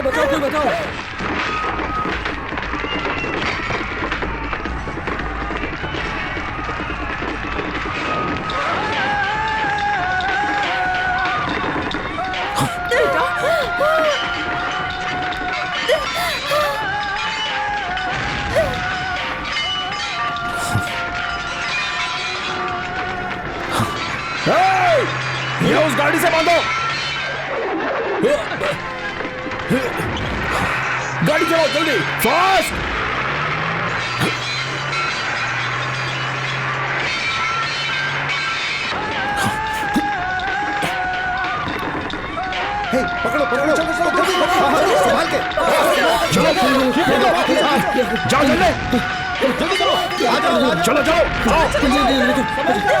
बचाओ, कोई बचाओ। ये उस गाड़ी से बांधो। गाड़ी चलाओ जल्दी, फास्ट। पकड़ो पकड़ो, चलो चलो जल्दी संभाल के। जाओ जल्दी, चलो जाओ,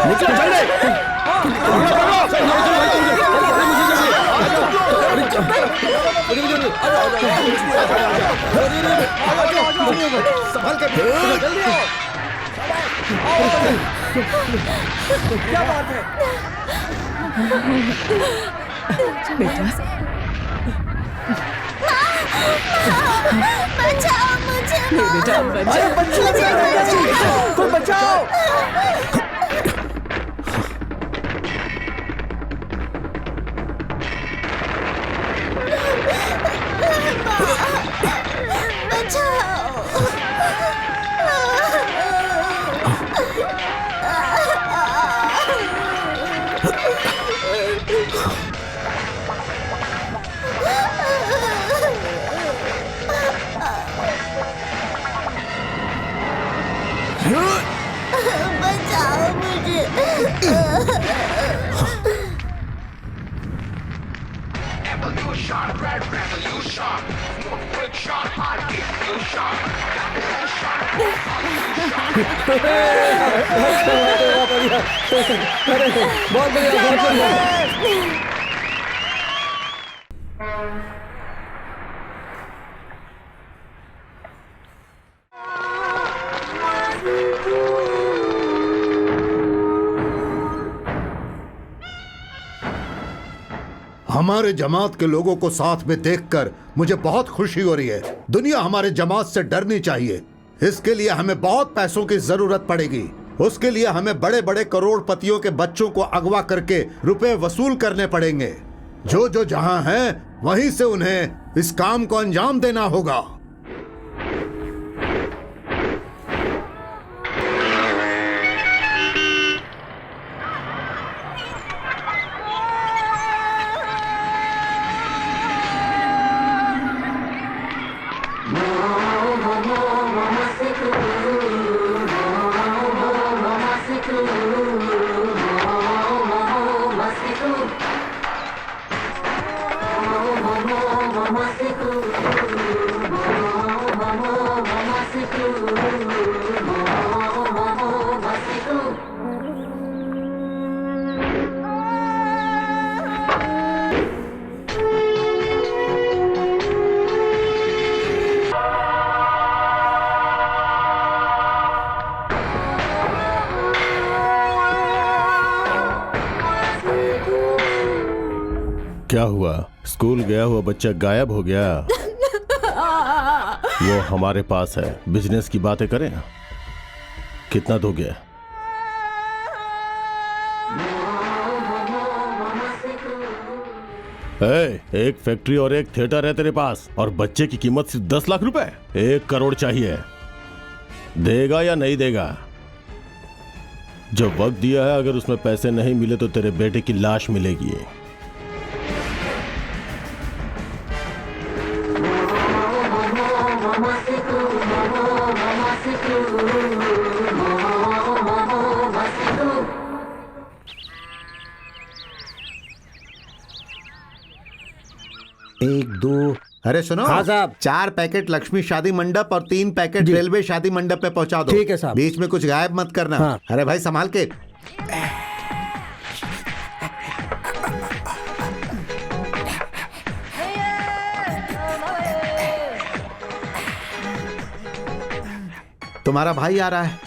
निकलो जल्दी। संभाल के जल्दी आओ। क्या बात है बेटा? बचाओ मुझे, बेटा बचाओ, कोई बचाओ। बचाओ मुझे। Evolution, red revolution, friction, high diffusion. बहुत बढ़िया, बहुत बढ़िया। हमारे जमात के लोगों को साथ में देखकर मुझे बहुत खुशी हो रही है। दुनिया हमारे जमात से डरनी चाहिए। इसके लिए हमें बहुत पैसों की जरूरत पड़ेगी। उसके लिए हमें बड़े बड़े करोड़पतियों के बच्चों को अगवा करके रुपए वसूल करने पड़ेंगे। जो जो जहां हैं वहीं से उन्हें इस काम को अंजाम देना होगा। क्या हुआ? स्कूल गया हुआ बच्चा गायब हो गया। वो हमारे पास है, बिजनेस की बातें करें। कितना दोगे? एक फैक्ट्री और एक थिएटर है तेरे पास, और बच्चे की कीमत सिर्फ 10 लाख रुपए। 1 करोड़ चाहिए। देगा या नहीं देगा? जो वक्त दिया है, अगर उसमें पैसे नहीं मिले तो तेरे बेटे की लाश मिलेगी। एक दो, अरे सुनो। हाँ साहब। 4 पैकेट लक्ष्मी शादी मंडप और 3 पैकेट रेलवे शादी मंडप पे पहुंचा दो। ठीक है साहब। बीच में कुछ गायब मत करना। हाँ। अरे भाई संभाल के। तुम्हारा भाई आ रहा है।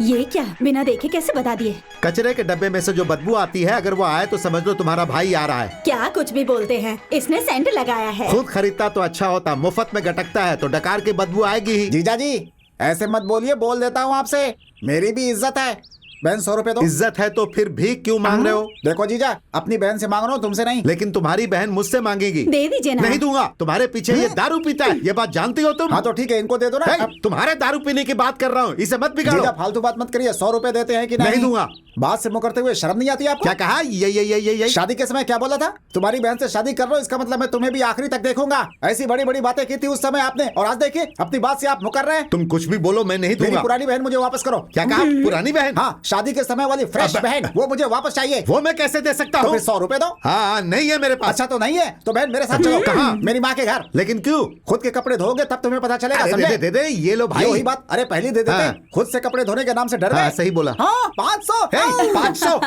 ये क्या, बिना देखे कैसे बता दिए? कचरे के डब्बे में से जो बदबू आती है, अगर वो आए तो समझ लो तुम्हारा भाई आ रहा है। क्या कुछ भी बोलते हैं, इसने सेंट लगाया है। खुद खरीदता तो अच्छा होता, मुफ्त में गटकता है तो डकार की बदबू आएगी ही। जीजा जी ऐसे मत बोलिए, बोल देता हूँ आपसे, मेरी भी इज्जत है। बहन 100 रुपए दो। इज्जत है तो फिर भी क्यों मांग रहे हो? देखो जीजा, अपनी बहन से मांग रहा हूँ, तुमसे नहीं। लेकिन तुम्हारी बहन मुझसे मांगेगी। दे दीजिए ना। नहीं दूंगा, तुम्हारे पीछे ये दारू पीता है, ये बात जानती हो तुम? हाँ तो ठीक है, इनको दे दो ना। हे, तुम्हारे दारू पीने की बात कर रहा हूँ, इसे मत बिगाड़ो। जीजा फालतू बात मत करिए, 100 रुपए देते हैं कि नहीं? नहीं दूंगा। बात से मुकरते हुए शर्म नहीं आती आपको? क्या कहा? ये शादी के समय क्या बोला था? तुम्हारी बहन से शादी कर रहा हूं, इसका मतलब मैं तुम्हें भी आखिरी तक देखूंगा। ऐसी बड़ी बड़ी बातें की थी उस समय आपने, और आज देखिए अपनी बात से आप मुकर रहे हैं। तुम कुछ भी बोलो, मैं नहीं मेरी दूंगा। पुरानी बहन मुझे वापस करो। क्या कहा? पुरानी बहन? हाँ, शादी के समय वाली फ्रेश बहन, वो मुझे वापस चाहिए। वो मैं कैसे दे सकता तो हूँ? फिर 100 रुपए दो। हाँ, नहीं है मेरे पास। अच्छा तो नहीं है तो बहन मेरे साथ चलो। कहाँ? मेरी माँ के घर। लेकिन क्यों? खुद के कपड़े धोगे तब तुम्हें पता चलेगा। अरे समझे? दे, ये लो भाई। वही बात, अरे पहले दे देते। हाँ। खुद से कपड़े धोने के नाम से डर गए। हाँ, सही बोला। हाँ 500। 500।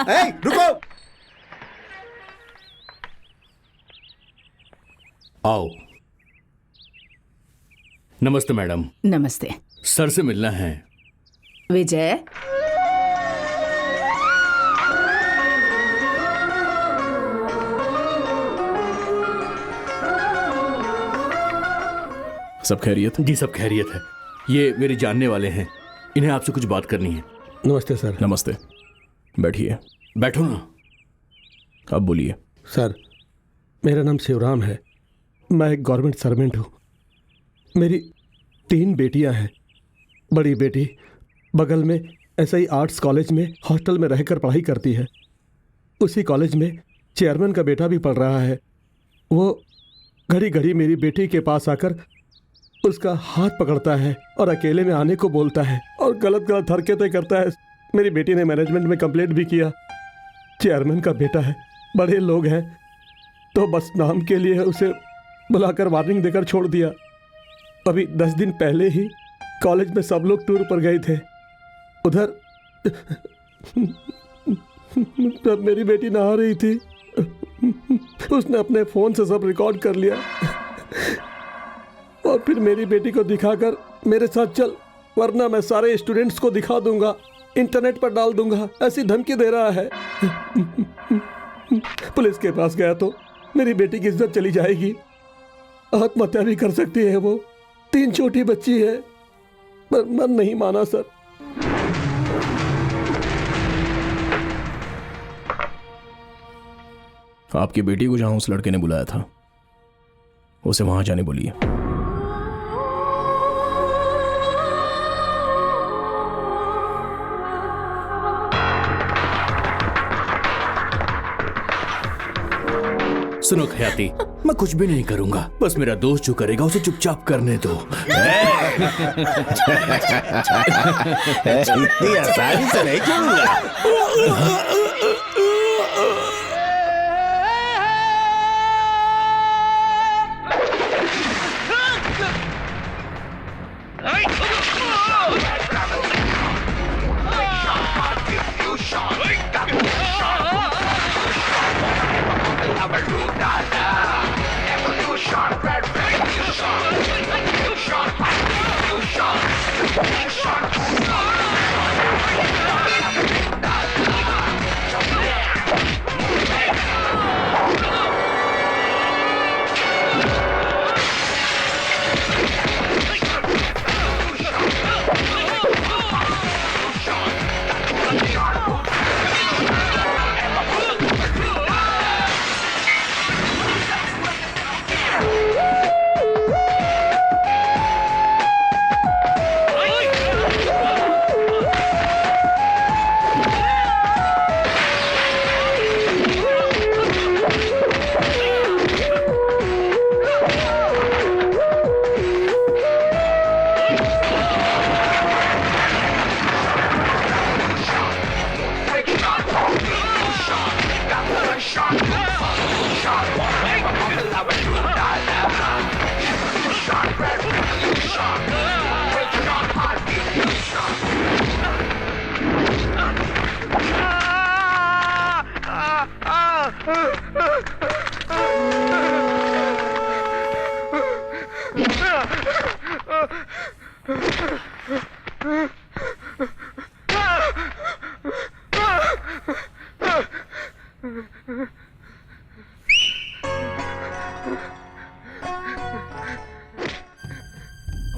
रुको, आओ। नमस्ते मैडम। नमस्ते सर से मिलना है। विजय। सब खैरियत? जी सब खैरियत है। ये मेरे जानने वाले हैं, इन्हें आपसे कुछ बात करनी है। नमस्ते सर। नमस्ते, बैठिए। बैठो ना। अब बोलिए। सर, मेरा नाम शिवराम है, मैं एक गवर्नमेंट सर्वेंट हूँ। मेरी 3 बेटियाँ हैं। बड़ी बेटी बगल में SI आर्ट्स कॉलेज में हॉस्टल में रहकर पढ़ाई करती है। उसी कॉलेज में चेयरमैन का बेटा भी पढ़ रहा है। वो घड़ी घड़ी मेरी बेटी के पास आकर उसका हाथ पकड़ता है और अकेले में आने को बोलता है और गलत गलत हरकतें करता है। मेरी बेटी ने मैनेजमेंट में कंप्लेंट भी किया। चेयरमैन का बेटा है, बड़े लोग हैं, तो बस नाम के लिए उसे बुलाकर वार्निंग देकर छोड़ दिया। अभी 10 दिन पहले ही कॉलेज में सब लोग टूर पर गए थे। उधर जब मेरी बेटी नहा रही थी, उसने अपने फ़ोन से सब रिकॉर्ड कर लिया और फिर मेरी बेटी को दिखाकर मेरे साथ चल, वरना मैं सारे स्टूडेंट्स को दिखा दूंगा, इंटरनेट पर डाल दूंगा, ऐसी धमकी दे रहा है। पुलिस के पास गया तो मेरी बेटी की इज्जत चली जाएगी, आत्महत्या भी कर सकती है। वो 3 छोटी बच्ची है, पर मन नहीं माना सर। आपकी बेटी को जहां उस लड़के ने बुलाया था, उसे वहां जाने बोलिए। सुनो खयाती, मैं कुछ भी नहीं करूंगा, बस मेरा दोस्त जो करेगा उसे चुपचाप करने दो। इतनी आसानी से नहीं छोड़ूंगा।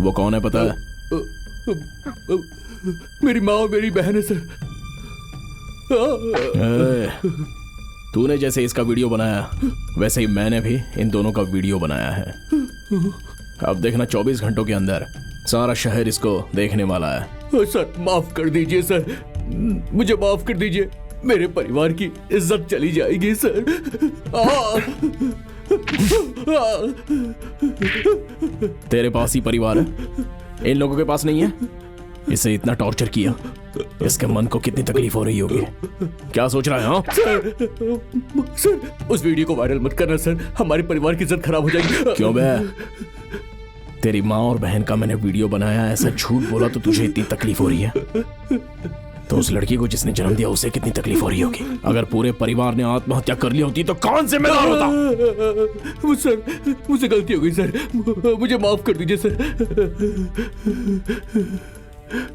वो कौन है पता है? मेरी माँ और मेरी बहन है सर। तूने जैसे इसका वीडियो बनाया वैसे ही मैंने भी इन दोनों का वीडियो बनाया है। अब देखना 24 घंटों के अंदर सारा शहर इसको देखने वाला है। सर माफ कर दीजिए सर, मुझे माफ कर दीजिए। मेरे परिवार की इज्जत चली जाएगी सर। तेरे पास ही परिवार है, इन लोगों के पास नहीं है। इसे इतना टॉर्चर किया, इसके मन को कितनी तकलीफ हो रही होगी। क्या सोच रहा है? हाँ सर उस वीडियो को वायरल मत करना सर, हमारे परिवार की इज्जत खराब हो जाएगी। क्यों बे? तेरी माँ और बहन का मैंने वीडियो बनाया, ऐसा झूठ बोला तो तुझे इतनी तकलीफ हो रही है, तो उस लड़की को जिसने जन्म दिया उसे कितनी तकलीफ हो रही होगी। अगर पूरे परिवार ने आत्महत्या कर ली होती तो कौन जिम्मेदार होता? सर मुझसे गलती हो गई सर, मुझे माफ कर दीजिए सर।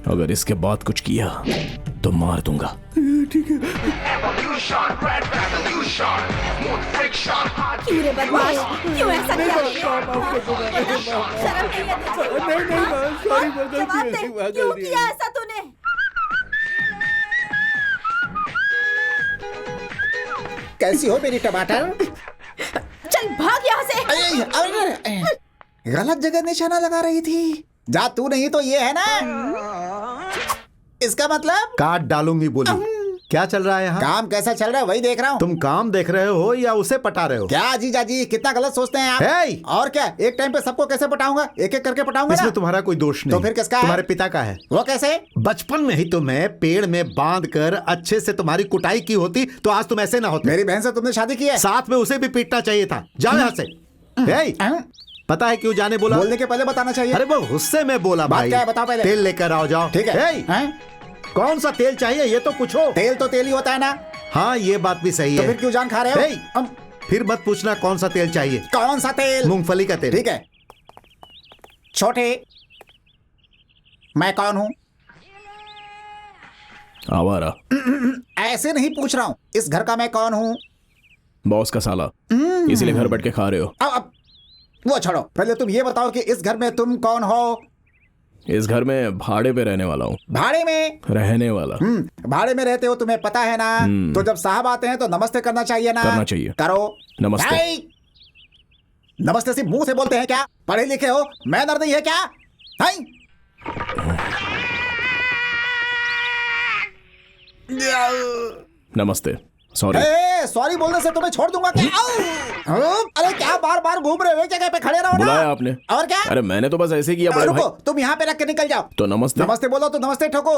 अगर इसके बाद कुछ किया तो मार दूंगा। ठीक है। Evolution, red revolution. Smooth friction, hard क्यों रे बदमाश, क्यों ऐसा किया? शर्म नहीं है तुझे? जवाब दे, क्यों किया ऐसा तूने? कैसी हो मेरी टमाटर? चल भाग यहाँ से। अरे, गलत जगह निशाना लगा रही थी। जा तू नहीं तो ये है ना, इसका मतलब काट डालूंगी बोली। क्या चल रहा है यहाँ? काम कैसा चल रहा है वही देख रहा हूँ। तुम काम देख रहे हो या उसे पटा रहे हो? क्या जीजा जी कितना गलत सोचते हैं आप। Hey! और क्या एक टाइम पे सबको कैसे पटाऊंगा? एक एक करके पटाऊंगा ना? इसमें तुम्हारा कोई दोष नहीं। तो फिर किसका है? तुम्हारे पिता का है। वो कैसे? बचपन में ही तुम्हें पेड़ में बांध कर अच्छे से तुम्हारी कुटाई की होती तो आज तुम ऐसे ना होते। मेरी बहन से तुमने शादी की है? साथ में उसे भी पीटना चाहिए था। जाओ यहाँ से। Hey! पता है क्यों जाने बोला? बोलने के पहले बताना चाहिए। अरे वो गुस्से में बोला बात भाई। क्या है बताओ पहले। तेल लेकर आओ, जाओ। ठीक है। Hey! कौन सा तेल चाहिए ये तो पूछो। तेल तो तेल ही होता है ना। हाँ ये बात भी सही तो है। फिर क्यों जान खा रहे हो? Hey! फिर मत पूछना कौन सा तेल चाहिए। कौन सा तेल? मूंगफली का तेल। ठीक है। छोटे, मैं कौन हूँ? आवारा। ऐसे नहीं पूछ रहा हूँ, इस घर का मैं कौन हूँ? बॉस का साला, इसीलिए घर बैठ के खा रहे हो। अब वो छोड़ो, पहले तुम ये बताओ कि इस घर में तुम कौन हो? इस घर में भाड़े पे रहने वाला हूँ। भाड़े में रहने वाला। भाड़े में रहते हो, तुम्हें पता है ना। तो जब साहब आते हैं तो नमस्ते करना चाहिए ना? करना चाहिए। करो। नमस्ते। भाई, नमस्ते सिर्फ मुंह से बोलते हैं क्या? पढ़े लिखे हो, मैनर नहीं है क्या? हाय? नमस्ते। सॉरी। सॉरी बोलने से तुम्हें छोड़ दूंगा क्या? अरे क्या बार बार घूम रहे हो, एक जगह पे खड़े रहो ना। बुलाया आपने? और क्या? अरे मैंने तो बस ऐसे किया बड़े रुको, भाई। तुम यहाँ पे रख के निकल जाओ। तो नमस्ते। नमस्ते बोलो तो नमस्ते ठोको।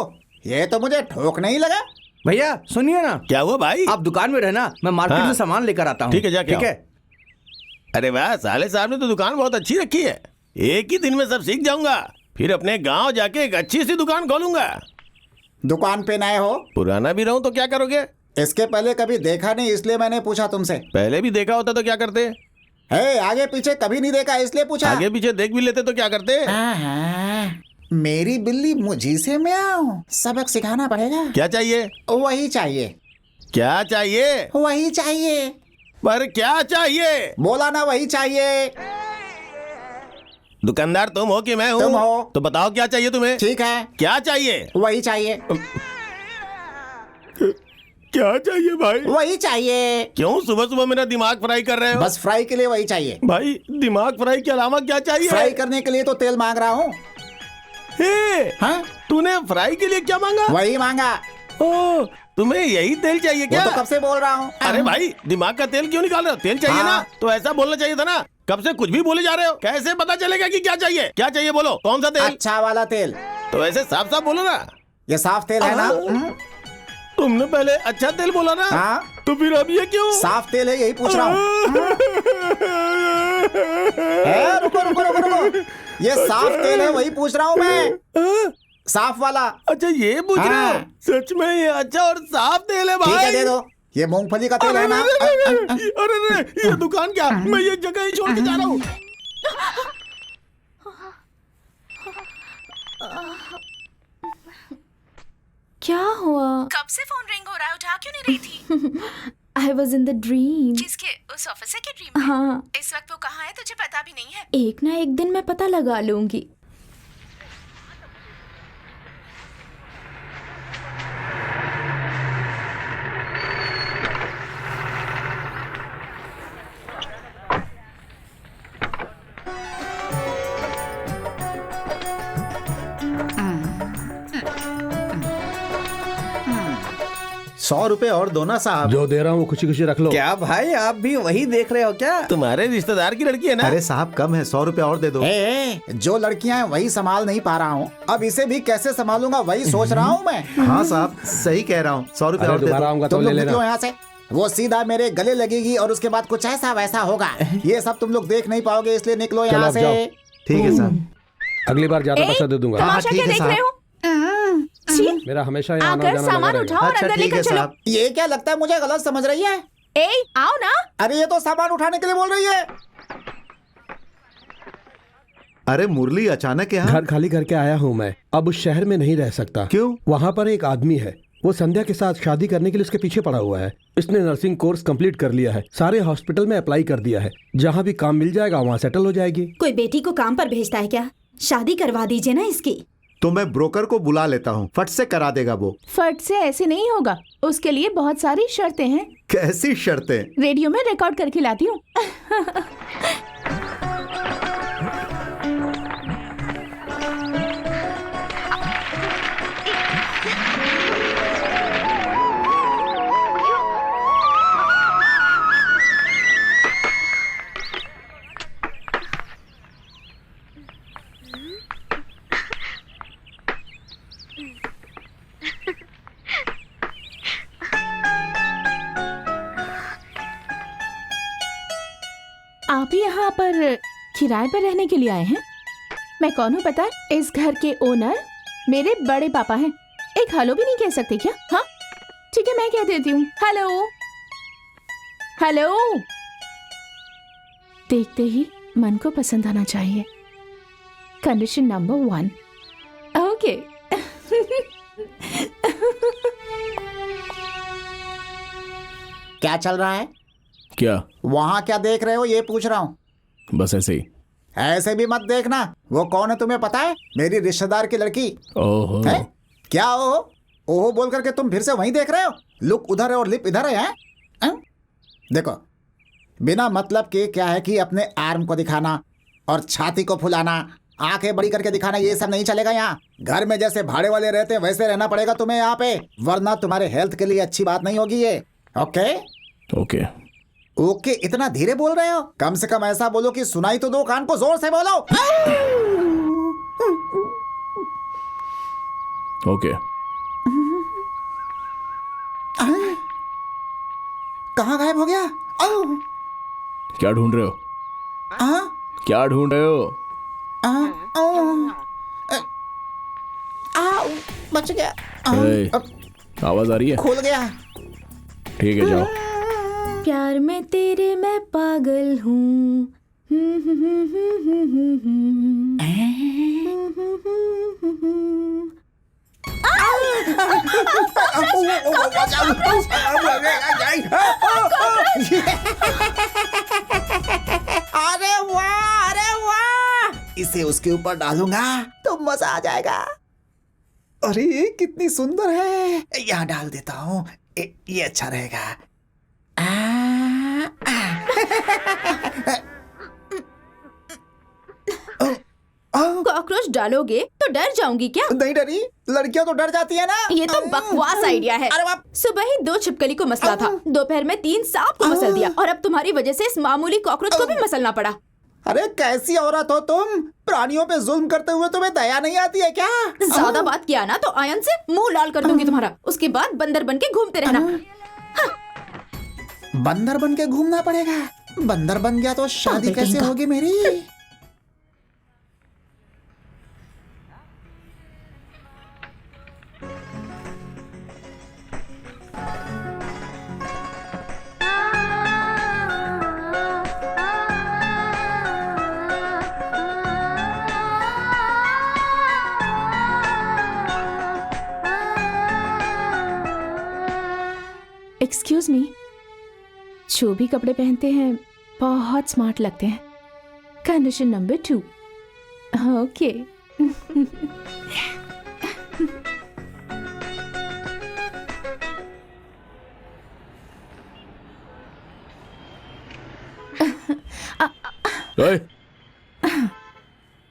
ये तो मुझे ठोक नहीं लगा। भैया सुनिए ना। क्या हुआ भाई? आप दुकान में रहना, मैं मार्केट हाँ। में सामान लेकर आता हूँ। ठीक है, जाके ठीक आओ। है। अरे वाह, साले साहब ने तो दुकान बहुत अच्छी रखी है। एक ही दिन में सब सीख जाऊंगा, फिर अपने गांव जाके एक अच्छी सी दुकान खोलूंगा। दुकान पे नए हो? पुराना भी रहूं तो क्या करोगे? इसके पहले कभी देखा नहीं इसलिए मैंने पूछा तुमसे। पहले भी देखा होता तो क्या करते? आगे पीछे कभी नहीं देखा इसलिए पूछा। आगे पीछे देख भी लेते तो क्या करते? मेरी बिल्ली मुझी से म्याऊं। सबक सिखाना पड़ेगा। क्या चाहिए? वही चाहिए। क्या चाहिए? वही चाहिए। पर क्या चाहिए? बोला ना वही चाहिए। दुकानदार तुम हो कि मैं हूँ? तुम हो। तो बताओ क्या चाहिए तुम्हें? ठीक है, क्या चाहिए? वही चाहिए। क्या चाहिए भाई? वही चाहिए। क्यों सुबह सुबह मेरा दिमाग फ्राई कर रहे हो? बस फ्राई के लिए वही चाहिए। भाई दिमाग फ्राई के अलावा क्या चाहिए? फ्राई करने के लिए तो तेल मांग रहा हूँ। हाँ? तूने फ्राई के लिए क्या मांगा? वही मांगा। ओ, तुम्हें यही तेल चाहिए क्या? वो तो कब से बोल रहा हूँ। अरे भाई दिमाग का तेल क्यों निकाल रहे हो? तेल चाहिए हाँ। ना, तो ऐसा बोलना चाहिए था ना। कब से कुछ भी बोले जा रहे हो? कैसे पता चलेगा कि क्या चाहिए? क्या चाहिए बोलो, कौन सा तेल? अच्छा वाला तेल। तो ऐसे साफ साफ बोलो ना। ये साफ तेल है ना? तुमने पहले अच्छा तेल बोला ना। हाँ? तो फिर अब ये क्यों? साफ तेल है, यही पूछ रहा हूँ। रुको रुको रुको रुको, ये साफ तेल है वही पूछ रहा हूँ मैं। साफ वाला। अच्छा ये पूछ रहे हो? सच में ये अच्छा और साफ तेल है भाई? ठीक है दे दो। ये मूंगफली का तेल है ना? अरे ये दुकान क्या, मैं ये जगह ही छोड़ के जा रहा हूँ। क्या हुआ? कब से फोन रिंग हो रहा है, उठा क्यों नहीं रही थी? I was in the dream. किसके? उस ऑफिसर के ड्रीम में? हाँ। इस वक्त वो कहाँ है तुझे पता भी नहीं है? एक ना एक दिन मैं पता लगा लूंगी। 100 रुपए और दो ना साहब। जो दे रहा हूँ वो खुशी खुशी रख लो। क्या भाई, आप भी वही देख रहे हो क्या? तुम्हारे रिश्तेदार की लड़की है ना? अरे साहब कम है, 100 रुपए और दे दो। जो लड़कियां हैं वही संभाल नहीं पा रहा हूँ, अब इसे भी कैसे संभालूंगा वही सोच रहा हूँ मैं। हाँ साहब सही कह रहा हूँ, 100 रुपए और दे दो। तुम लोग निकलो यहाँ से, वो सीधा मेरे गले लगेगी और उसके बाद कुछ ऐसा वैसा होगा। ये सब तुम लोग देख नहीं पाओगे, इसलिए निकलो यहाँ से। ठीक है साहब, अगली बार ज्यादा पैसा दे दूंगा। तमाशा क्या देख रहे हो? मेरा हमेशा यहाँ आना आकर जाना सामान लगा उठाओ रहेगा। और अंदर लेकर चलो। ये क्या लगता है मुझे गलत समझ रही है? ए, आओ ना। अरे ये तो सामान उठाने के लिए बोल रही है। अरे मुरली अचानक यहाँ? घर खाली करके आया हूँ मैं, अब उस शहर में नहीं रह सकता। क्यों? वहाँ पर एक आदमी है, वो संध्या के साथ शादी करने के लिए उसके पीछे पड़ा हुआ है। इसने नर्सिंग कोर्स कंप्लीट कर लिया है, सारे हॉस्पिटल में अप्लाई कर दिया है, जहाँ भी काम मिल जाएगा वहाँ सेटल हो जाएगी। कोई बेटी को काम पर भेजता है क्या? शादी करवा दीजिए ना इसकी। तो मैं ब्रोकर को बुला लेता हूँ, फट से करा देगा वो। फट से ऐसे नहीं होगा, उसके लिए बहुत सारी शर्तें हैं। कैसी शर्तें? रेडियो में रिकॉर्ड करके लाती हूँ। आप ही यहाँ पर किराए पर रहने के लिए आए हैं? मैं कौन हूँ पता है? इस घर के ओनर मेरे बड़े पापा हैं। एक हेलो भी नहीं कह सकते क्या? हाँ ठीक है, मैं कह देती हूँ हेलो। हेलो। देखते ही मन को पसंद आना चाहिए। Condition number 1। ओके। क्या चल रहा है? क्या? वहाँ क्या देख रहे हो ये पूछ रहा हूँ। बस ऐसे ही। ऐसे भी मत देखना। वो कौन है तुम्हें पता है? मेरी रिश्तेदार की लड़की। ओहो। है? क्या ओहो? ओहो बोल करके तुम फिर से वहीं देख रहे हो? लुक उधर है और लिप इधर है, हैं? देखो बिना मतलब के क्या है कि अपने आर्म को दिखाना और छाती को फुलाना, आंखें बड़ी करके दिखाना, ये सब नहीं चलेगा यहाँ। घर में जैसे भाड़े वाले रहते हैं वैसे रहना पड़ेगा तुम्हें यहाँ पे, वरना तुम्हारे हेल्थ के लिए अच्छी बात नहीं होगी ये। Okay okay okay. इतना धीरे बोल रहे हो? कम से कम ऐसा बोलो कि सुनाई तो दो, कान को जोर से बोलो। ओके। कहाँ गायब हो गया? क्या ढूंढ रहे हो? क्या ढूंढ रहे हो? बच गया। आवाज आ रही है? खुल गया। ठीक है जाओ। प्यार में तेरे मैं पागल हूँ। अरे वाह, अरे वाह! इसे उसके ऊपर डालूंगा तो मजा आ जाएगा। अरे कितनी सुंदर है। यहाँ डाल देता हूँ, ये अच्छा रहेगा। कॉकरोच डालोगे तो डर जाऊंगी क्या? नहीं डरी, लड़कियां तो डर जाती है ना। ये तो बकवास आइडिया है। सुबह ही 2 छिपकली को मसला था, दोपहर में 3 सांप को मसल दिया, और अब तुम्हारी वजह से इस मामूली कॉकरोच को भी मसलना पड़ा। अरे कैसी औरत हो तुम? प्राणियों पे जुल्म करते हुए तुम्हें दया नहीं आती है क्या? ज्यादा बात किया ना तो आयन से मुंह लाल कर दूंगी तुम्हारा। उसके बाद बंदर बन के घूमते रहना। बंदर बन के घूमना पड़ेगा? बंदर बन गया तो शादी कैसे होगी मेरी? एक्सक्यूज मी, जो भी कपड़े पहनते हैं बहुत स्मार्ट लगते हैं। Condition number 2। ओके।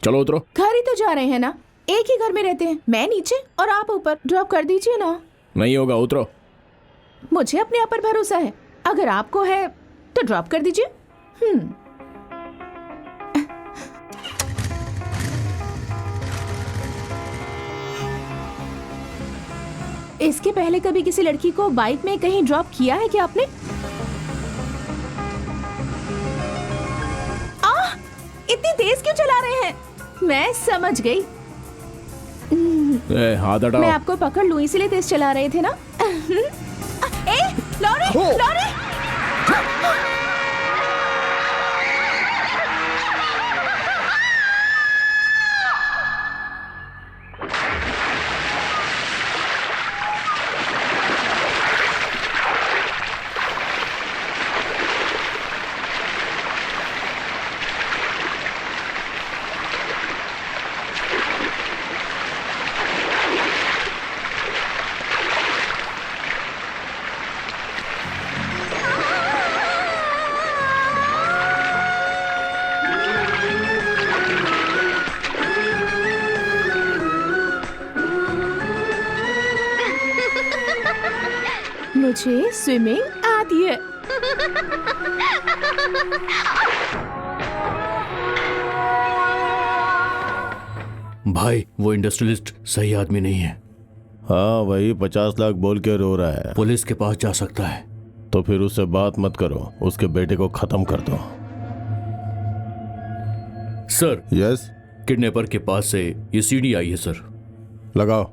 चलो उतरो। घर ही तो जा रहे हैं ना, एक ही घर में रहते हैं। मैं नीचे और आप ऊपर, ड्रॉप कर दीजिए ना। नहीं होगा, उतरो। मुझे अपने आप पर भरोसा है, अगर आपको है तो ड्रॉप कर दीजिए। इसके पहले कभी किसी लड़की को बाइक में कहीं ड्रॉप किया है क्या आपने? इतनी तेज क्यों चला रहे हैं? मैं समझ गई। हाथ हटाओ। मैं आपको पकड़ लूं इसीलिए तेज चला रहे थे ना। Lorry, lorry! मुझे स्विमिंग आती है। भाई वो इंडस्ट्रियलिस्ट सही आदमी नहीं है। हाँ वही 50 लाख बोल के रो रहा है। पुलिस के पास जा सकता है। तो फिर उससे बात मत करो, उसके बेटे को खत्म कर दो। सर। यस। किडनैपर के पास से ये सीडी आई है सर। लगाओ।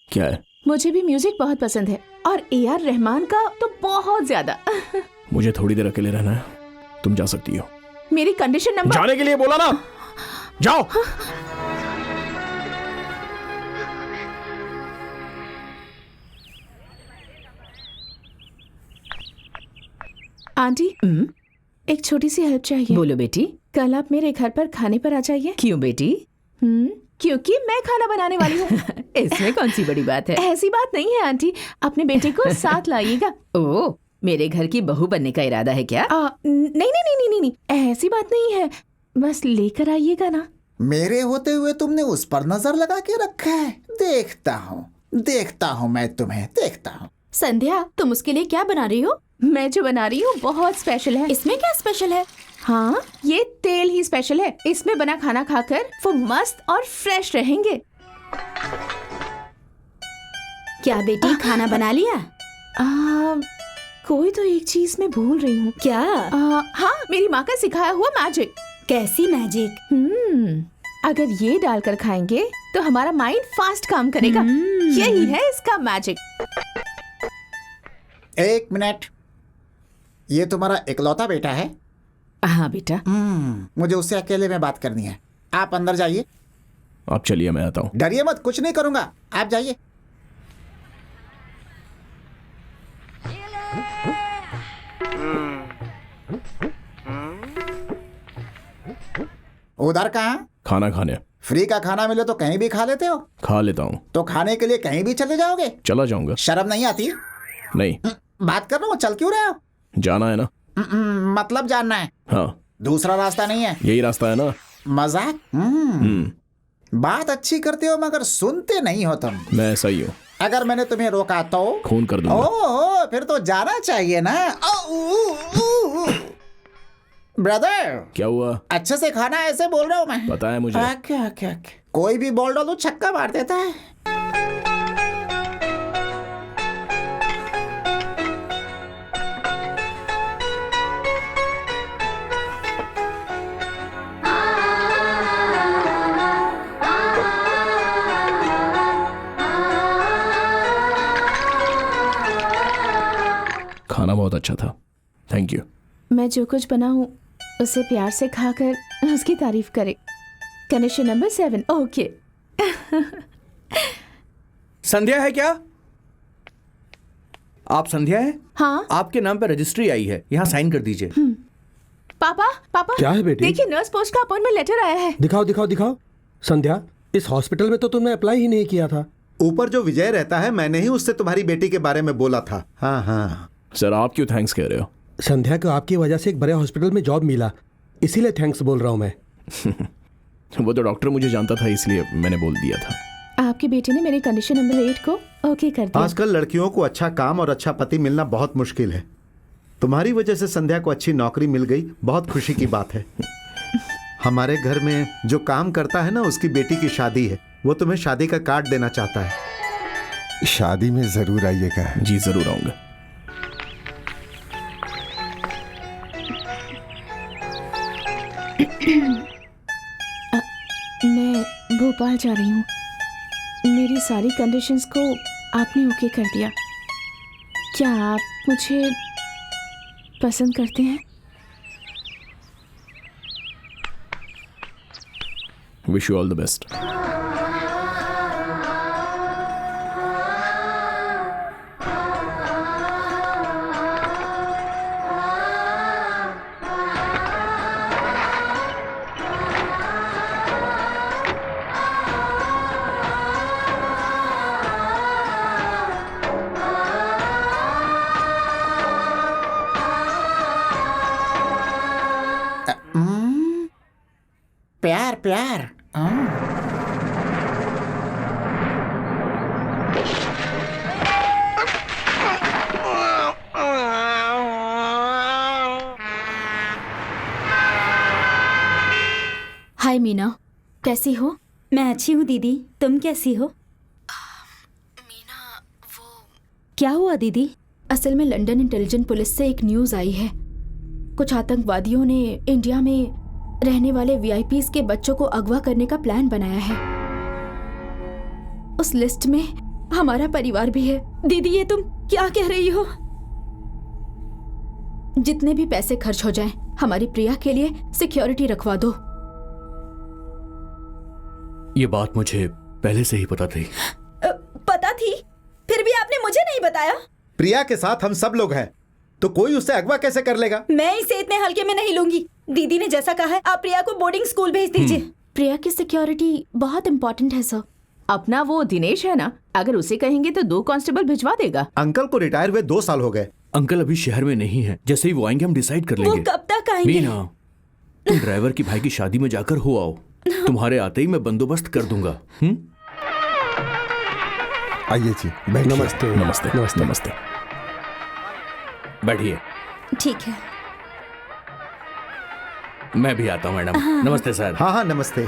क्या है? मुझे भी म्यूजिक बहुत पसंद है और AR रहमान का तो बहुत ज्यादा। मुझे थोड़ी देर अकेले रहना है, तुम जा सकती हो। मेरी कंडीशन नंबर। जाने के लिए बोला ना, जाओ। आंटी, एक छोटी सी हेल्प चाहिए। बोलो बेटी। कल आप मेरे घर पर खाने पर आ जाइए। क्यों बेटी? क्योंकि मैं खाना बनाने वाली हूँ। इसमें कौन सी बड़ी बात है? ऐसी बात नहीं है आंटी, अपने बेटे को साथ लाइएगा। ओह, मेरे घर की बहू बनने का इरादा है क्या? नहीं नहीं नहीं नहीं नहीं, ऐसी बात नहीं है, बस लेकर आइएगा ना। मेरे होते हुए तुमने उस पर नजर लगा के रखा है। देखता हूँ मैं तुम्हें देखता हूँ। संध्या, तुम उसके लिए क्या बना रही हो? मैं जो बना रही हूँ बहुत स्पेशल है। इसमें क्या स्पेशल है? हाँ, ये तेल ही स्पेशल है। इसमें बना खाना खाकर वो मस्त और फ्रेश रहेंगे। क्या बेटी, खाना बना लिया? कोई तो एक चीज मैं भूल रही हूँ। क्या? हाँ, मेरी माँ का सिखाया हुआ मैजिक। कैसी मैजिक? अगर ये डालकर खाएंगे तो हमारा माइंड फास्ट काम करेगा। यही है इसका मैजिक। एक मिनट, ये तुम्हारा इकलौता बेटा है? हाँ बेटा। मुझे उससे अकेले में बात करनी है। आप अंदर जाइए। आप चलिए, मैं आता हूँ। डरिए मत, कुछ नहीं करूंगा, आप जाइए। उधर कहाँ? खाना खाने। फ्री का खाना मिले तो कहीं भी खा लेते हो? खा लेता हूँ। तो खाने के लिए कहीं भी चले जाओगे? चला जाऊंगा। शर्म नहीं आती? नहीं। बात कर रहा हूँ, चल क्यों रहे हो? जाना है ना। मतलब जानना है? हाँ। दूसरा रास्ता नहीं है? यही रास्ता है ना। मजाक? बात अच्छी करते हो मगर सुनते नहीं हो तुम। मैं ऐसा ही हूँ। अगर मैंने तुम्हें रोका तो खून कर दूंगा। ओह, फिर तो जाना चाहिए ना। ब्रदर, क्या हुआ? अच्छे से खाना, ऐसे बोल रहा हूँ मैं। पता है मुझे। क्या कोई भी बॉल डालो छक्का मार देता है। खाना बहुत अच्छा था, थैंक यू। मैं जो कुछ बनाऊं उसे प्यार से खाकर उसकी तारीफ करे। Condition number 7, okay. संध्या है क्या? आप संध्या है? हाँ। आपके नाम पे रजिस्ट्री आई है, यहाँ साइन कर दीजिए। पापा पापा, क्या है बेटी? देखिए नर्स पोस्ट का अपॉइंटमेंट लेटर आया है। दिखाओ दिखाओ दिखाओ। संध्या, इस हॉस्पिटल में तो तुमने अप्लाई ही नहीं किया था। ऊपर जो विजय रहता है, मैंने ही उससे तुम्हारी बेटी के बारे में बोला था। हाँ हाँ। सर आप क्यों थैंक्स कह रहे हो? संध्या को आपकी वजह से एक बड़े हॉस्पिटल में जॉब मिला, इसीलिए थैंक्स बोल रहा हूँ मैं। वो तो डॉक्टर मुझे जानता था, इसलिए मैंने बोल दिया था। आपके बेटे ने मेरी कंडीशन नंबर 8 को ओके कर दिया। आजकल लड़कियों को अच्छा काम और अच्छा पति मिलना बहुत मुश्किल है। तुम्हारी वजह से संध्या को अच्छी नौकरी मिल गई, बहुत खुशी की बात है। हमारे घर में जो काम करता है ना, उसकी बेटी की शादी है, वो तुम्हें शादी का कार्ड देना चाहता है। शादी में जरूर आइएगा। जी जरूर आऊंगा। मैं भोपाल जा रही हूँ। मेरी सारी कंडीशंस को आपने ओके कर दिया। क्या आप मुझे पसंद करते हैं? Wish you all the best. प्यार प्यार। हाय मीना, कैसी हो? मैं अच्छी हूँ दीदी, तुम कैसी हो? मीना, वो क्या हुआ दीदी? असल में लंदन इंटेलिजेंस पुलिस से एक न्यूज़ आई है। कुछ आतंकवादियों ने इंडिया में रहने वाले वीआईपीज के बच्चों को अगवा करने का प्लान बनाया है। उस लिस्ट में हमारा परिवार भी है। दीदी ये तुम क्या कह रही हो? जितने भी पैसे खर्च हो जाएं, हमारी प्रिया के लिए सिक्योरिटी रखवा दो। ये बात मुझे पहले से ही पता थी। पता थी? फिर भी आपने मुझे नहीं बताया। प्रिया के साथ हम सब लोग हैं, तो कोई उससे अगवा कैसे कर लेगा? मैं इसे इतने हल्के में नहीं लूंगी। दीदी ने जैसा कहा है, आप प्रिया को बोर्डिंग स्कूल भेज दीजिए। प्रिया की सिक्योरिटी बहुत इंपॉर्टेंट है सर। अपना वो दिनेश है ना, अगर उसे कहेंगे तो 2 कांस्टेबल भिजवा देगा। अंकल को रिटायर हुए 2 साल हो गए। अंकल अभी शहर में नहीं है, जैसे ही वो आएंगे हम डिसाइड कर लेंगे। वो कब तक आएंगे? मीना, तुम ड्राइवर की भाई की शादी में जाकर हो आओ। तुम्हारे आते ही मैं बंदोबस्त कर दूंगा। आइए जी। नमस्ते नमस्ते नमस्ते नमस्ते। बैठिए। ठीक है। मैं भी आता हूँ मैडम। नमस्ते सर। हाँ हाँ नमस्ते।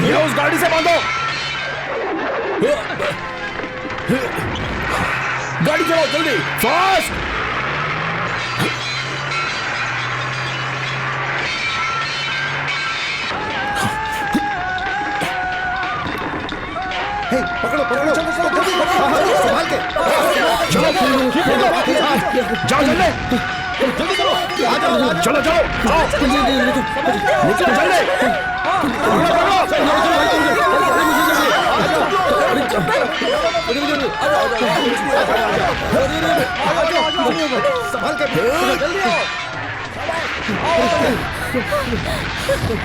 ये उस गाड़ी से बांधो। गाड़ी चलाओ जल्दी, फास्ट। पकड़ो पकड़ो, चलो चलो जल्दी पकड़ो, संभाल के जाओ जल्दी, जल्दी करो, आ जाओ चलो चलो संभाल के जल्दी आओ।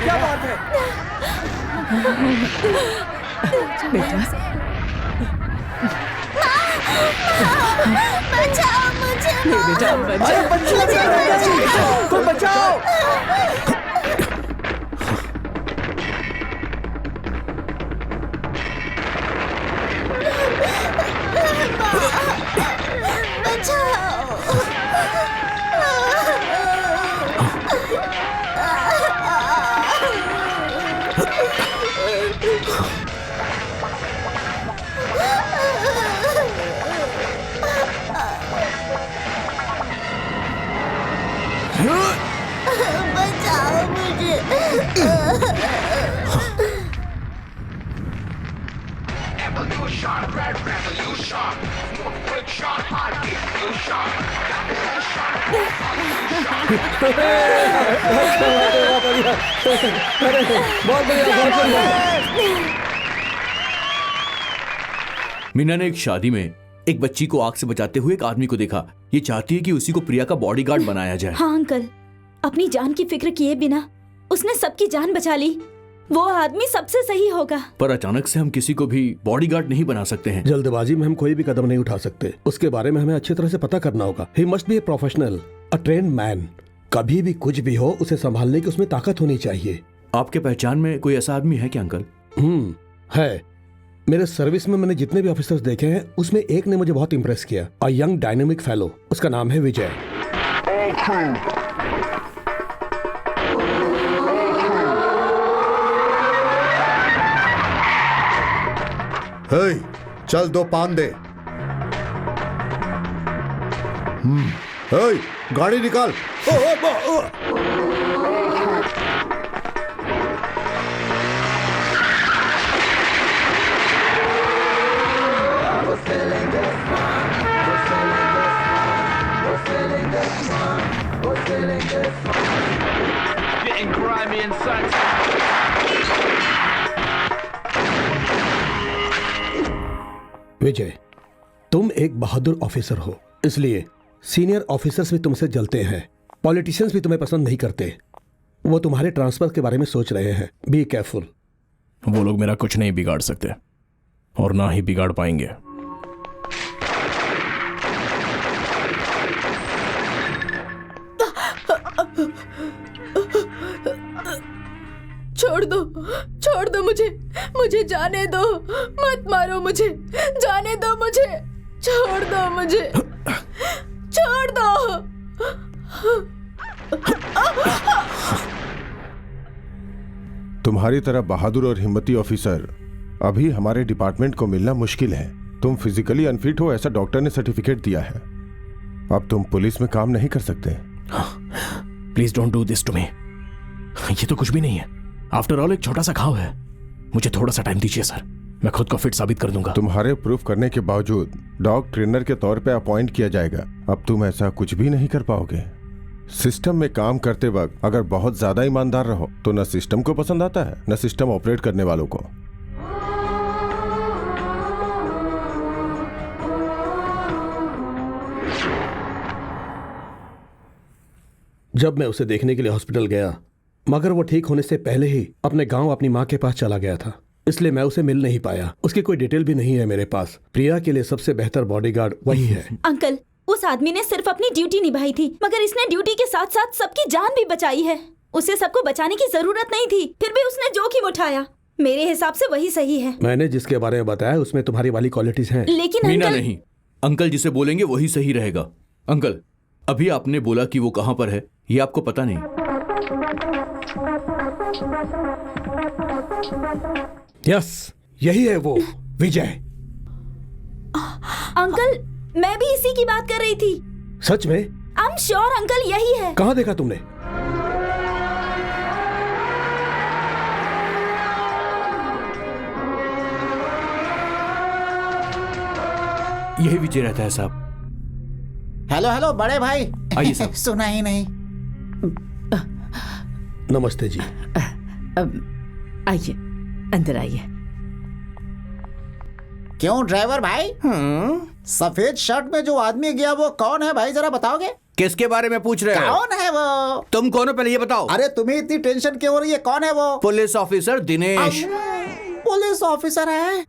क्या बात है? बेटा बचाओ मुझे। बेटा को बचाओ। बचाओ मुझे। Evolution, red revolution, more friction, high diffusion, Meena ने एक शादी में एक बच्ची को आग से बचाते हुए एक आदमी को देखा। ये चाहती है कि उसी को प्रिया का बॉडीगार्ड बनाया जाए। हाँ अंकल, अपनी जान की फिक्र किए बिना उसने सबकी जान बचा ली। वो आदमी सबसे सही होगा। पर अचानक से हम किसी को भी बॉडीगार्ड नहीं बना सकते हैं। जल्दबाजी में हम कोई भी कदम नहीं उठा सकते। उसके बारे में हमें अच्छी तरह से पता करना होगा। He must be a professional, a trained man. कभी भी कुछ भी हो, उसे संभालने की उसमें ताकत होनी चाहिए। आपके पहचान में कोई ऐसा आदमी है क्या अंकल? है। मेरे सर्विस में मैंने जितने भी ऑफिसर्स देखे हैं, उसमें एक ने मुझे बहुत इंप्रेस किया। A young dynamic fellow. उसका नाम है विजय। हे, चल 2 पान दे। हे, गाड़ी निकाल। getting grimy and sexy. विजय, तुम एक बहादुर ऑफिसर हो, इसलिए सीनियर ऑफिसर्स भी तुमसे जलते हैं। पॉलिटिशियंस भी तुम्हें पसंद नहीं करते। वो तुम्हारे ट्रांसफर के बारे में सोच रहे हैं। Be careful. वो लोग मेरा कुछ नहीं बिगाड़ सकते और ना ही बिगाड़ पाएंगे। छोड़ दो मुझे जाने दो। मत मारो मुझे, जाने दो मुझे, छोड़ दो मुझे, छोड़ दो। तुम्हारी तरह बहादुर और हिम्मती ऑफिसर अभी हमारे डिपार्टमेंट को मिलना मुश्किल है। तुम फिजिकली अनफिट हो, ऐसा डॉक्टर ने सर्टिफिकेट दिया है। अब तुम पुलिस में काम नहीं कर सकते। Please don't do this to me. ये तो कुछ भी नहीं है। आफ्टर ऑल एक छोटा सा घाव है। मुझे थोड़ा सा टाइम दीजिए सर, मैं खुद को फिट साबित कर दूंगा। तुम्हारे प्रूफ करने के बावजूद डॉग ट्रेनर के तौर पे अपॉइंट किया जाएगा। अब तुम ऐसा कुछ भी नहीं कर पाओगे। सिस्टम में काम करते वक्त अगर बहुत ज्यादा ईमानदार रहो तो न सिस्टम को पसंद आता है न सिस्टम ऑपरेट करने वालों को। जब मैं उसे देखने के लिए हॉस्पिटल गया, मगर वो ठीक होने से पहले ही अपने गांव अपनी माँ के पास चला गया था, इसलिए मैं उसे मिल नहीं पाया। उसकी कोई डिटेल भी नहीं है मेरे पास। प्रिया के लिए सबसे बेहतर बॉडीगार्ड वही है। अंकल, उस आदमी ने सिर्फ अपनी ड्यूटी निभाई थी, मगर इसने ड्यूटी के साथ साथ सबकी जान भी बचाई है। उसे सबको बचाने की जरूरत नहीं थी, फिर भी उसने जोखिम उठाया। मेरे हिसाब से वही सही है। मैंने जिसके बारे में बताया उसमें तुम्हारी वाली क्वालिटीज हैं। लेकिन मीना नहीं, अंकल जिसे बोलेंगे वही सही रहेगा। अंकल, अभी आपने बोला कि वो कहां पर है, ये आपको पता नहीं। यस, यही है वो विजय। अंकल, मैं भी इसी की बात कर रही थी। सच में? आई एम श्योर अंकल, यही है। कहाँ देखा तुमने? यही विजय रहता है साहब। हेलो हेलो बड़े भाई। आइए साहब। सुना ही नहीं। नमस्ते जी। आइए, अंदर आइए। क्यों ड्राइवर भाई? सफेद शर्ट में जो आदमी गया वो कौन है भाई, जरा बताओगे? किसके बारे में पूछ रहे हो? कौन है वो? तुम कौन हो पहले ये बताओ। अरे तुम्हें इतनी टेंशन क्यों हो रही है? कौन है वो? Police officer Dinesh. Police officer है?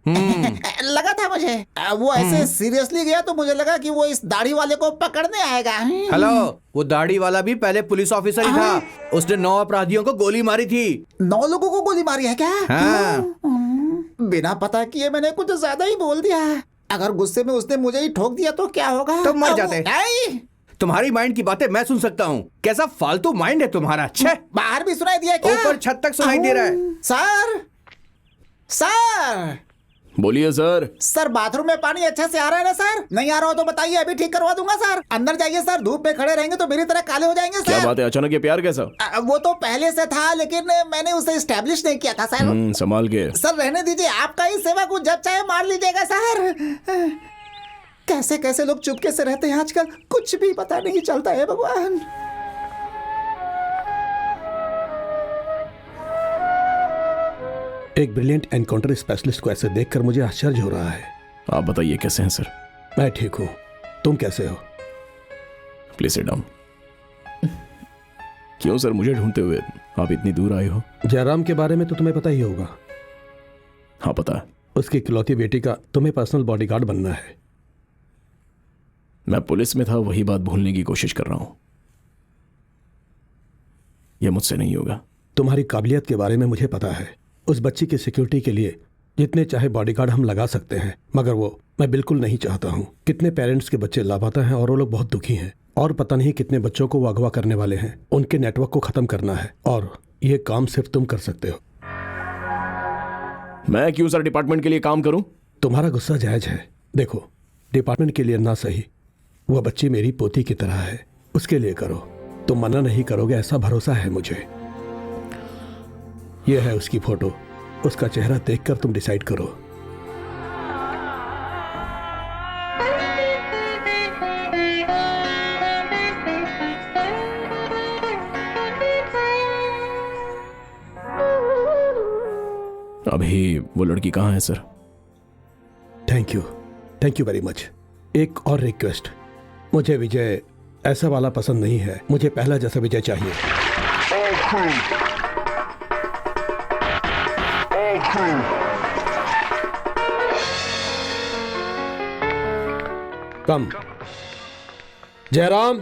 लगा था मुझे। वो ऐसे सीरियसली गया तो मुझे लगा कि वो इस दाढ़ी वाले को पकड़ने आएगा। हेलो, वो दाढ़ी वाला भी पहले पुलिस ऑफिसर ही था। उसने 9 अपराधियों को गोली मारी थी। 9 लोगों को गोली मारी है क्या? हाँ। बिना पता किए मैंने कुछ ज्यादा ही बोल दिया। अगर गुस्से में उसने मुझे ही ठोक दिया तो क्या होगा? तुम मर जाते। तुम्हारी माइंड की बातें मैं सुन सकता हूँ। कैसा फालतू माइंड है तुम्हारा। छे, बाहर भी सुनाई दिया क्या? ऊपर छत तक सुनाई दे रहा है। सर, सर बोलिए सर। सर, बाथरूम में पानी अच्छे से आ रहा है ना सर? नहीं आ रहा हो तो बताइए, अभी ठीक करवा दूंगा सर। अंदर जाइए सर, धूप में खड़े रहेंगे तो मेरी तरह काले हो जाएंगे सर। क्या बात है, अचानक ये प्यार कैसा? वो तो पहले से था लेकिन मैंने उसे एस्टेब्लिश नहीं किया था सर। संभाल के। सर रहने दीजिए, आपका ही सेवा को जब चाहे मार लीजिएगा सर। कैसे कैसे लोग चुपके से रहते हैं आजकल, कुछ भी पता नहीं चलता है भगवान। एक ब्रिलियंट एनकाउंटर स्पेशलिस्ट को ऐसे देखकर मुझे आश्चर्य हो रहा है। आप बताइए कैसे हैं सर? मैं ठीक हूँ, तुम कैसे हो? Please sit down. क्यों सर मुझे ढूंढते हुए आप इतनी दूर आए हो? जयराम के बारे में तो तुम्हें पता ही होगा। हाँ पता है। उसकी इकलौती बेटी का तुम्हें पर्सनल बॉडीगार्ड बनना है। मैं पुलिस में था, वही बात भूलने की कोशिश कर रहा हूं। यह मुझसे नहीं होगा। तुम्हारी काबिलियत के बारे में मुझे पता है। उस बच्ची की सिक्योरिटी के लिए जितने चाहे बॉडीगार्ड हम लगा सकते हैं, मगर वो मैं बिल्कुल नहीं चाहता हूँ। कितने पेरेंट्स के बच्चे लापता हैं और वो लोग बहुत दुखी हैं, और पता नहीं कितने बच्चों को वो अगवा करने वाले हैं। उनके नेटवर्क को खत्म करना है और ये काम सिर्फ तुम कर सकते हो। मैं क्यों सर डिपार्टमेंट के लिए काम करूं? तुम्हारा गुस्सा जायज है। देखो, डिपार्टमेंट के लिए ना सही, वह बच्ची मेरी पोती की तरह है, उसके लिए करो। तुम मना नहीं करोगे ऐसा भरोसा है मुझे। यह है उसकी फोटो, उसका चेहरा देखकर तुम डिसाइड करो। अभी वो लड़की कहाँ है sir? Thank you very much. एक और रिक्वेस्ट, मुझे विजय ऐसा वाला पसंद नहीं है। मुझे पहला जैसा विजय चाहिए। कम। जयराम,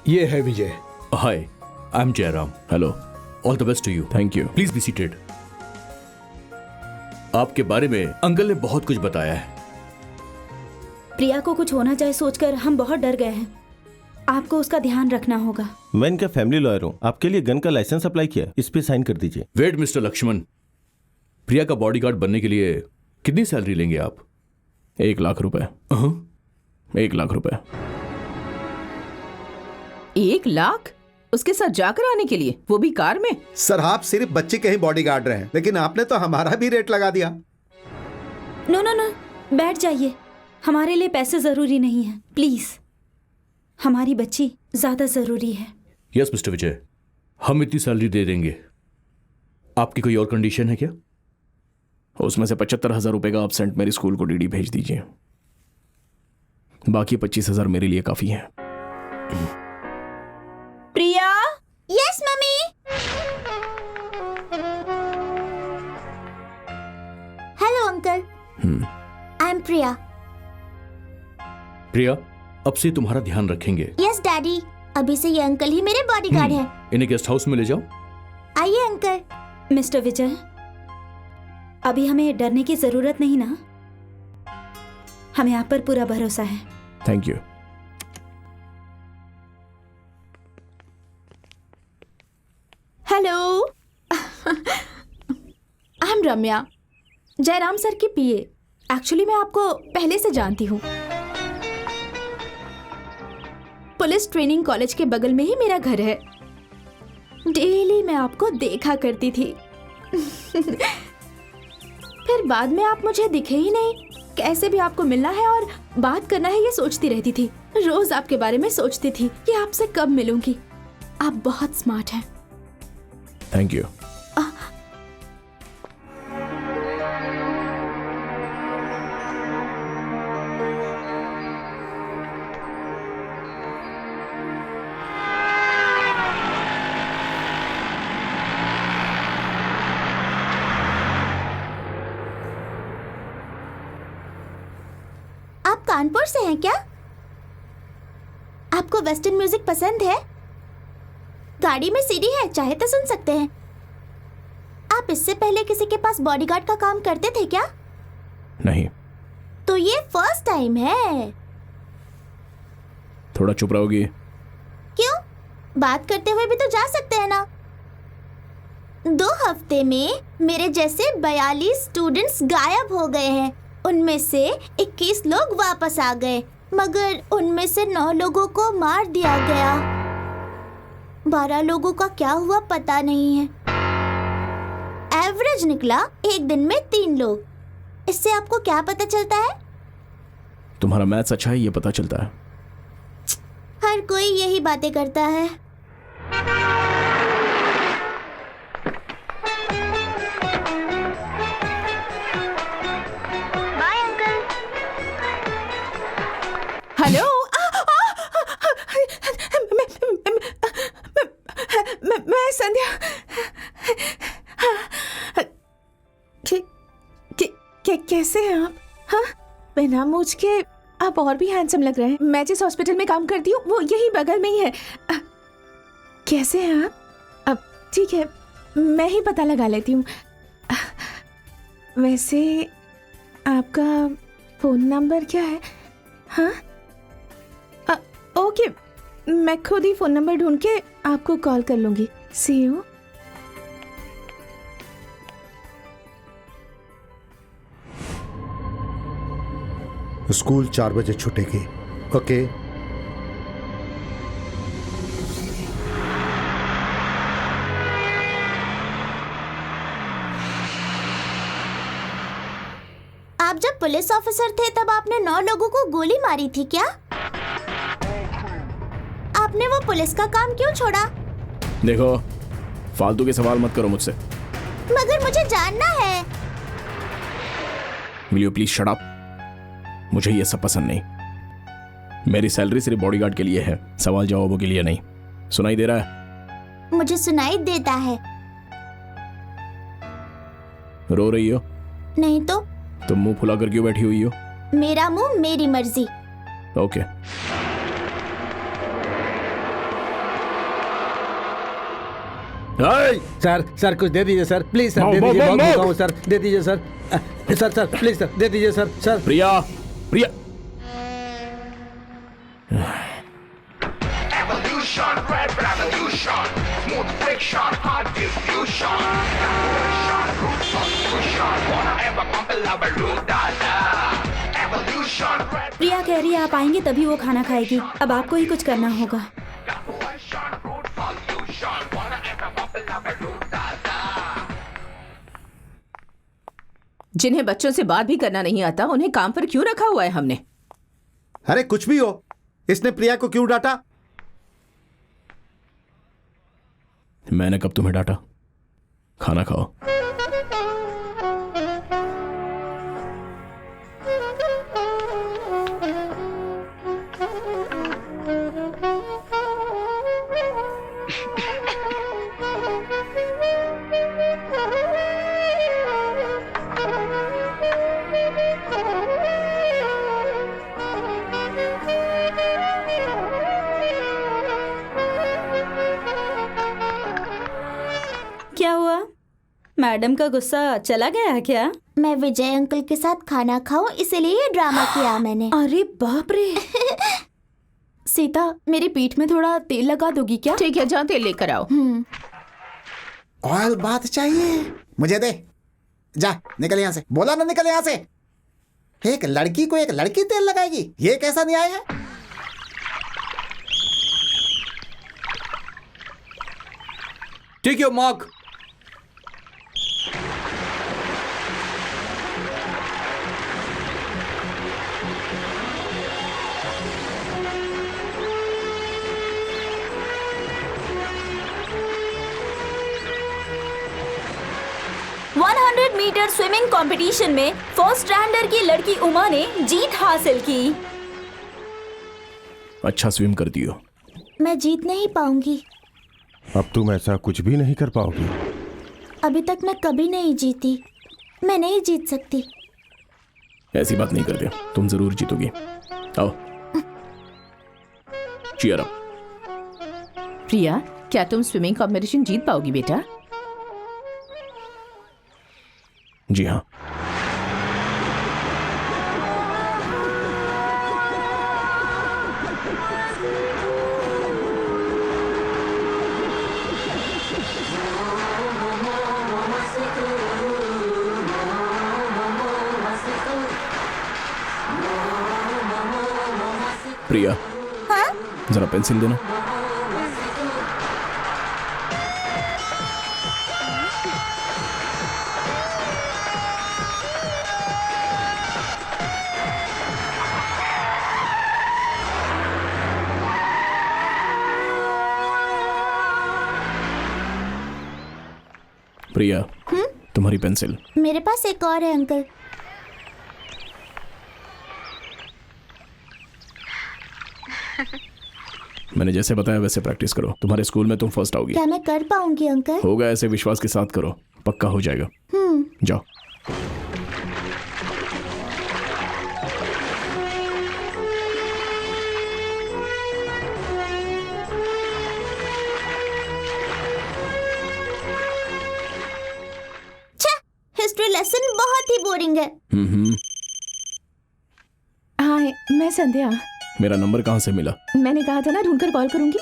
ये है Vijay. Hi, I am Jayaram. Hello. All the best to you. Thank you. Please be seated. आपके बारे में अंकल ने बहुत कुछ बताया है। प्रिया को कुछ होना चाहे सोचकर हम बहुत डर गए हैं। आपको उसका ध्यान रखना होगा। मैं इनका फैमिली लॉयर हूँ। आपके लिए गन का लाइसेंस अप्लाई किया, इस पे साइन कर दीजिए। वेट मिस्टर लक्ष्मण, प्रिया का बॉडीगार्ड बनने के लिए कितनी सैलरी लेंगे आप? 1 लाख रुपए। 1 लाख रुपए। 1 लाख उसके साथ जाकर आने के लिए, वो भी कार में? सर आप सिर्फ बच्चे के ही बॉडीगार्ड रहे, लेकिन आपने तो हमारा भी रेट लगा दिया। नो नो नो, बैठ जाइए। हमारे लिए पैसे जरूरी नहीं है, प्लीज। हमारी बच्ची ज्यादा जरूरी है। यस मिस्टर विजय, हम इतनी सैलरी दे देंगे। आपकी कोई और कंडीशन है क्या? उसमें से 75,000 रुपए का आप सेंट मेरी स्कूल को डीडी भेज दीजिए। बाकी 25,000 मेरे लिए काफी है। Priya. Yes mummy. Hello uncle, I am Priya. Priya, अब से तुम्हारा ध्यान रखेंगे। यस डैडी, अभी से ये अंकल ही मेरे बॉडीगार्ड हैं। इन्हें गेस्ट हाउस में ले जाओ। आइए अंकल। मिस्टर विजय, अभी हमें डरने की जरूरत नहीं ना? हमें आप पर पूरा भरोसा है। Thank you. Hello, I am Ramya, Jairam sir की पीए। एक्चुअली मैं आपको पहले से जानती हूँ। पुलिस ट्रेनिंग कॉलेज के बगल में ही मेरा घर है। डेली मैं आपको देखा करती थी। फिर बाद में आप मुझे दिखे ही नहीं। कैसे भी आपको मिलना है और बात करना है ये सोचती रहती थी। रोज आपके बारे में सोचती थी कि आपसे कब मिलूंगी। आप बहुत स्मार्ट हैं। Thank you. आप कानपुर से हैं क्या? आपको वेस्टर्न म्यूजिक पसंद है? गाड़ी में सीडी है, चाहे तो सुन सकते हैं। आप इससे पहले किसी के पास बॉडीगार्ड का काम करते थे क्या? नहीं। तो ये फर्स्ट टाइम है। थोड़ा चुप रहोगी? क्यों? बात करते हुए भी तो जा सकते हैं ना। 2 हफ्ते में मेरे जैसे 42 स्टूडेंट्स गायब हो गए हैं। उनमें से 21 लोग वापस आ गए, मगर उनमें से 9 लोगों को मार दिया गया। 12 लोगों का क्या हुआ पता नहीं है। एवरेज निकला एक दिन में 3 लोग। इससे आपको क्या पता चलता है? तुम्हारा मैथ्स अच्छा है ये पता चलता है। हर कोई यही बातें करता है। हेलो, मैं संध्या। कैसे हैं आप? हाँ, बिना मूछ के आप और भी हैंडसम लग रहे हैं। मैं जिस हॉस्पिटल में काम करती हूँ वो यही बगल में ही है। कैसे हैं आप? अब ठीक है, मैं ही पता लगा लेती हूँ। वैसे आपका फोन नंबर क्या है? हाँ, ओके, मैं खुद ही फोन नंबर ढूंढ के आपको कॉल कर लूंगी। सी यू। स्कूल 4 बजे छूटेगी। ओके। आप जब पुलिस ऑफिसर थे तब आपने 9 लोगों को गोली मारी थी क्या? आपने वो पुलिस का काम क्यों छोड़ा? देखो, फालतू के सवाल मत करो मुझसे। मगर मुझे जानना है। Will you please shut up? मुझे ये सब पसंद नहीं। मेरी सैलरी सिर्फ बॉडीगार्ड के लिए है, सवाल जवाबों के लिए नहीं। सुनाई दे रहा है? मुझे सुनाई देता है। रो रही हो? नहीं तो। तुम मुंह फुलाकर क्यों बैठी हुई हो? मेरा मुंह मेरी मर्जी। ओके। सर कुछ दे दीजिए सर, प्लीज सर, दे दीजिए। बहुत भूखा हूं सर, दे दीजिए सर। सर प्लीज सर, दे दीजिए sir. Sir Priya, Priya. Evolution, red revolution, smooth friction, hard diffusion, evolution, root solution, wanna ever compel our root data. Evolution, red प्रिया कह रही है आप आएंगे तभी वो खाना खाएगी। अब आपको ही कुछ करना होगा। evolution, root solution, wanna ever compel our root data. जिन्हें बच्चों से बात भी करना नहीं आता उन्हें काम पर क्यों रखा हुआ है हमने? अरे कुछ भी हो, इसने प्रिया को क्यों डांटा? मैंने कब तुम्हें डांटा? खाना खाओ। क्या हुआ? मैडम का गुस्सा चला गया है क्या? मैं विजय अंकल के साथ खाना खाऊं इसलिए ये ड्रामा किया मैंने। अरे बाप रे। सीता, मेरी पीठ में थोड़ा तेल लगा दोगी क्या? ठीक है, जाओ तेल लेकर आओ। ऑयल बाथ चाहिए? मुझे दे। जा निकल यहां से, बोला ना निकल यहां से। एक लड़की को एक लड़की तेल लगाएगी, ये कैसा न्याय है? Take your mark. Meter swimming competition में फर्स्ट स्टैंडर्ड की लड़की उमा ने जीत हासिल की। अच्छा स्विम करती हो। मैं जीत नहीं पाऊंगी। अब तुम ऐसा कुछ भी नहीं कर पाओगी। अभी तक मैं कभी नहीं जीती, मैं नहीं जीत सकती। ऐसी बात नहीं करते, तुम जरूर जीतोगी। आओ चीयर अप। प्रिया, क्या तुम स्विमिंग कंपटीशन जीत पाओगी बेटा? जी हाँ। प्रिया, हाँ? जरा पेंसिल देना। प्रिया, तुम्हारी पेंसिल। मेरे पास एक और है अंकल। मैंने जैसे बताया वैसे प्रैक्टिस करो, तुम्हारे स्कूल में तुम फर्स्ट आओगी। क्या मैं कर पाऊंगी अंकल? होगा, ऐसे विश्वास के साथ करो, पक्का हो जाएगा। जाओ। हिस्ट्री लेसन बहुत ही बोरिंग है। हाँ, मैं संध्या। मेरा नंबर कहाँ से मिला? मैंने कहा था ना ढूंढकर कॉल करूंगी।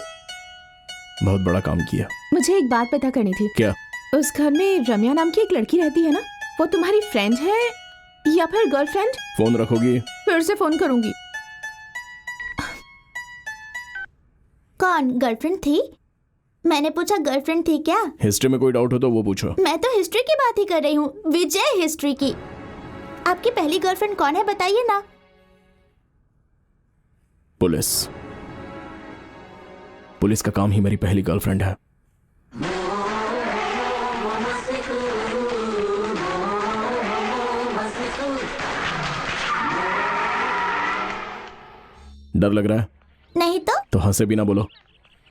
बहुत बड़ा काम किया। मुझे एक बात पता करनी थी। क्या? उस घर में रम्या नाम की एक लड़की रहती है ना, वो तुम्हारी फ्रेंड है या फिर गर्लफ्रेंड? फोन रखोगी? फिर से फोन करूंगी। कौन गर्लफ्रेंड थी? मैंने पूछा गर्लफ्रेंड थी क्या? हिस्ट्री में कोई डाउट हो तो वो पूछो। मैं तो हिस्ट्री की बात ही कर रही हूँ, विजय हिस्ट्री की। आपकी पहली गर्लफ्रेंड कौन है बताइए ना। पुलिस। पुलिस का काम ही मेरी पहली गर्लफ्रेंड है। डर लग रहा है? नहीं तो हंसे भी ना बोलो।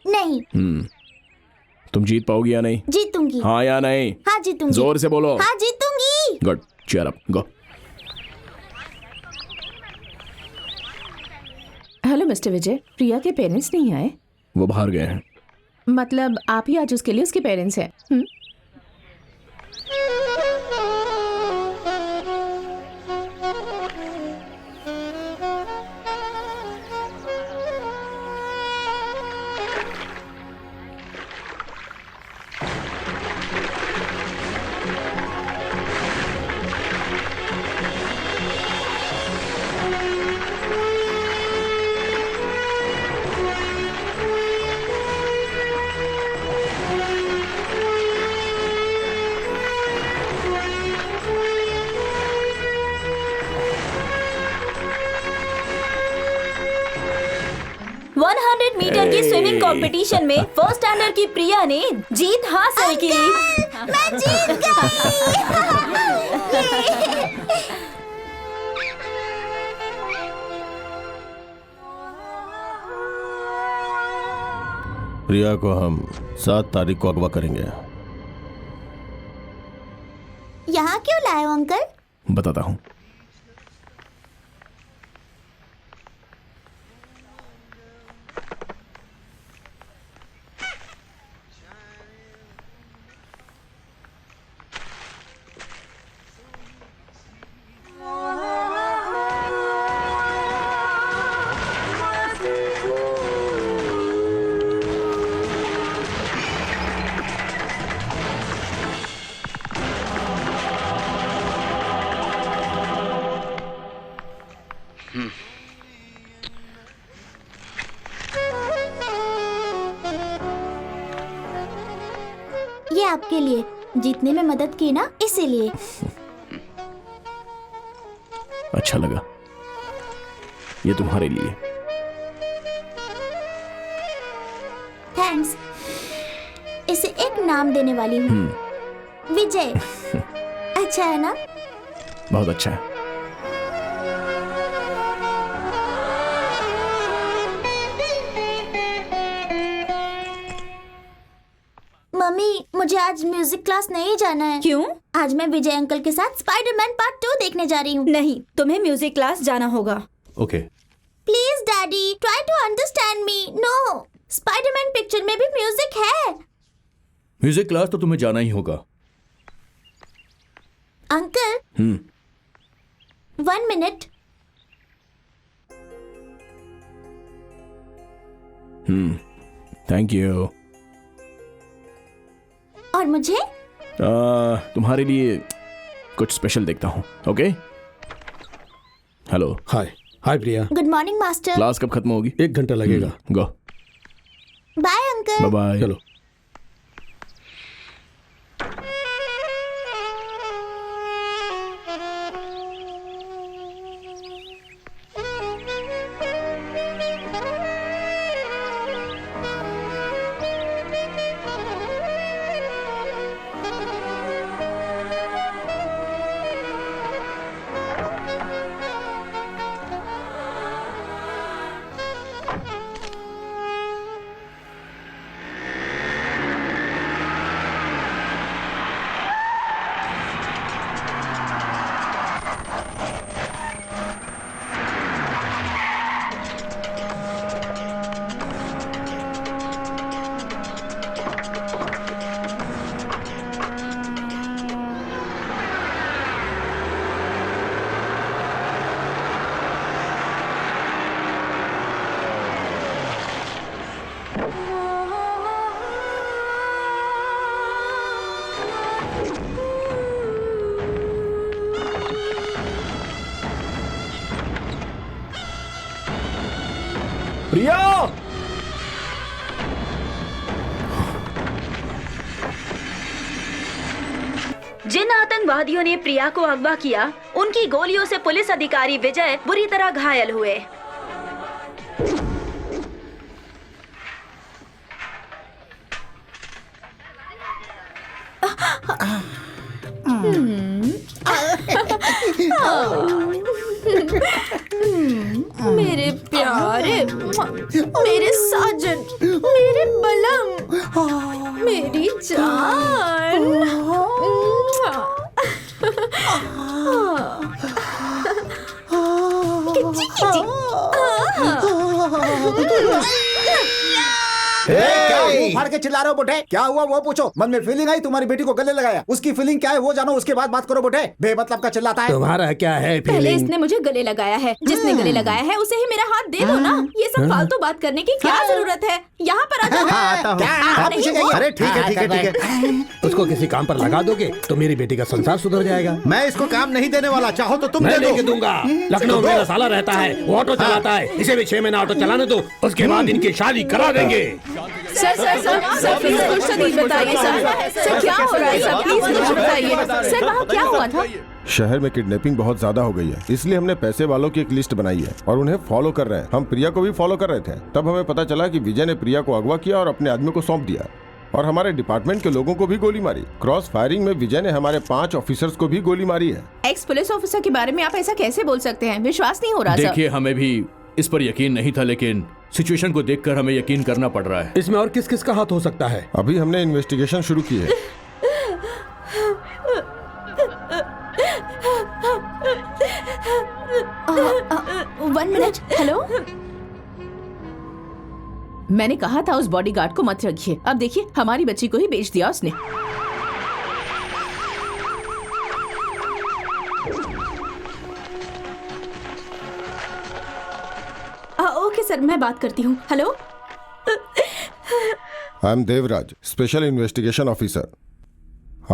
नहीं। तुम जीत पाओगी या नहीं? जीतूंगी। हाँ या नहीं? हाँ जीतूंगी। जोर से बोलो। हाँ जीतूंगी। गुड, चीयर अप, गो। हेलो मिस्टर विजय, प्रिया के पेरेंट्स नहीं आए? वो बाहर गए हैं। मतलब आप ही आज उसके लिए उसके पेरेंट्स हैं? मीटर की स्विमिंग कंपटीशन में फर्स्ट स्टैंडर्ड की प्रिया ने जीत हासिल की। मैं जीत गई। प्रिया को हम 7 तारीख को अगवा करेंगे। यहाँ क्यों लाए हो अंकल? बताता हूँ। आपके लिए, जीतने में मदद की ना, इसीलिए। अच्छा लगा, ये तुम्हारे लिए। थैंक्स। इसे एक नाम देने वाली हूँ, विजय। अच्छा है ना? बहुत अच्छा है। मम्मी, मुझे आज म्यूजिक क्लास नहीं जाना है। क्यों? आज मैं विजय अंकल के साथ स्पाइडरमैन पार्ट 2 देखने जा रही हूँ। नहीं, तुम्हें म्यूजिक क्लास जाना होगा। Okay. Please daddy, try to understand me. No, Spiderman picture में भी म्यूजिक है। म्यूजिक क्लास तो तुम्हें जाना ही होगा। Uncle, 1 minute. Thank you. और मुझे? तुम्हारे लिए कुछ स्पेशल देखता हूँ। Okay. Hello. Hi. Hi Priya. Good morning master. Class कब खत्म होगी? 1 घंटा लगेगा। Go. Bye uncle. Bye bye. चलो। प्रिया! जिन आतंकवादियों ने प्रिया को अगवा किया, उनकी गोलियों से पुलिस अधिकारी विजय बुरी तरह घायल हुए। मेरे प्यारे, मेरे साजन, मेरे बलम, मेरी जान। किची किची। क्या मुंह फाड़ के चिल्ला रहे हो बुढ़े? क्या हुआ वो पूछो। मन में फीलिंग आई, तुम्हारी बेटी को गले लगाया। उसकी फीलिंग क्या है वो जानो, उसके बाद बात करो बुढ़े। बेमतलब का चिल्लाता है। तुम्हारा क्या है पहले फीलिंग? इसने मुझे गले लगाया है। जिसने गले लगाया है उसे ही मेरा हाथ दे दो ना। ये सब फालतू बात करने की क्या जरूरत है? यहाँ पर आ जाओ। आता हूँ। अरे ठीक है ठीक है ठीक है। उसको किसी काम पर लगा दोगे तो मेरी बेटी का संसार सुधर जाएगा। मैं इसको काम नहीं देने वाला, चाहो तो तुम मैं दे दो। लेके दूंगा। लखनऊ में साला रहता है, वो ऑटो चलाता है। इसे भी 6 महीना ऑटो चलाने दो, उसके बाद इनकी शादी करा देंगे। Sir sir sir sir please कुछ तो नहीं बताइए सर। सर क्या हो रहा है सर? प्लीज कुछ बताइए सर। वहाँ क्या हुआ था? शहर में किडनैपिंग बहुत ज्यादा हो गई है, इसलिए हमने पैसे वालों की एक लिस्ट बनाई है और उन्हें फॉलो कर रहे हैं। हम प्रिया को भी फॉलो कर रहे थे, तब हमें पता चला कि विजय ने प्रिया को अगवा किया और अपने आदमी को सौंप दिया और हमारे डिपार्टमेंट के लोगों को भी गोली मारी। क्रॉस फायरिंग में विजय ने हमारे 5 ऑफिसर्स को भी गोली मारी है। एक्स पुलिस ऑफिसर के बारे में आप ऐसा कैसे बोल सकते हैं? विश्वास नहीं हो रहा सर। देखिए, हमें भी इस पर यकीन नहीं था, लेकिन सिचुएशन को देखकर हमें यकीन करना पड़ रहा है। इसमें और किस किस का हाथ हो सकता है? अभी हमने इन्वेस्टिगेशन शुरू की है। One minute. हेलो, मैंने कहा था उस बॉडीगार्ड को मत रखिए। अब देखिए, हमारी बच्ची को ही बेच दिया उसने। ओके सर, मैं बात करती हूँ। Hello. I am Devraj, special investigation officer.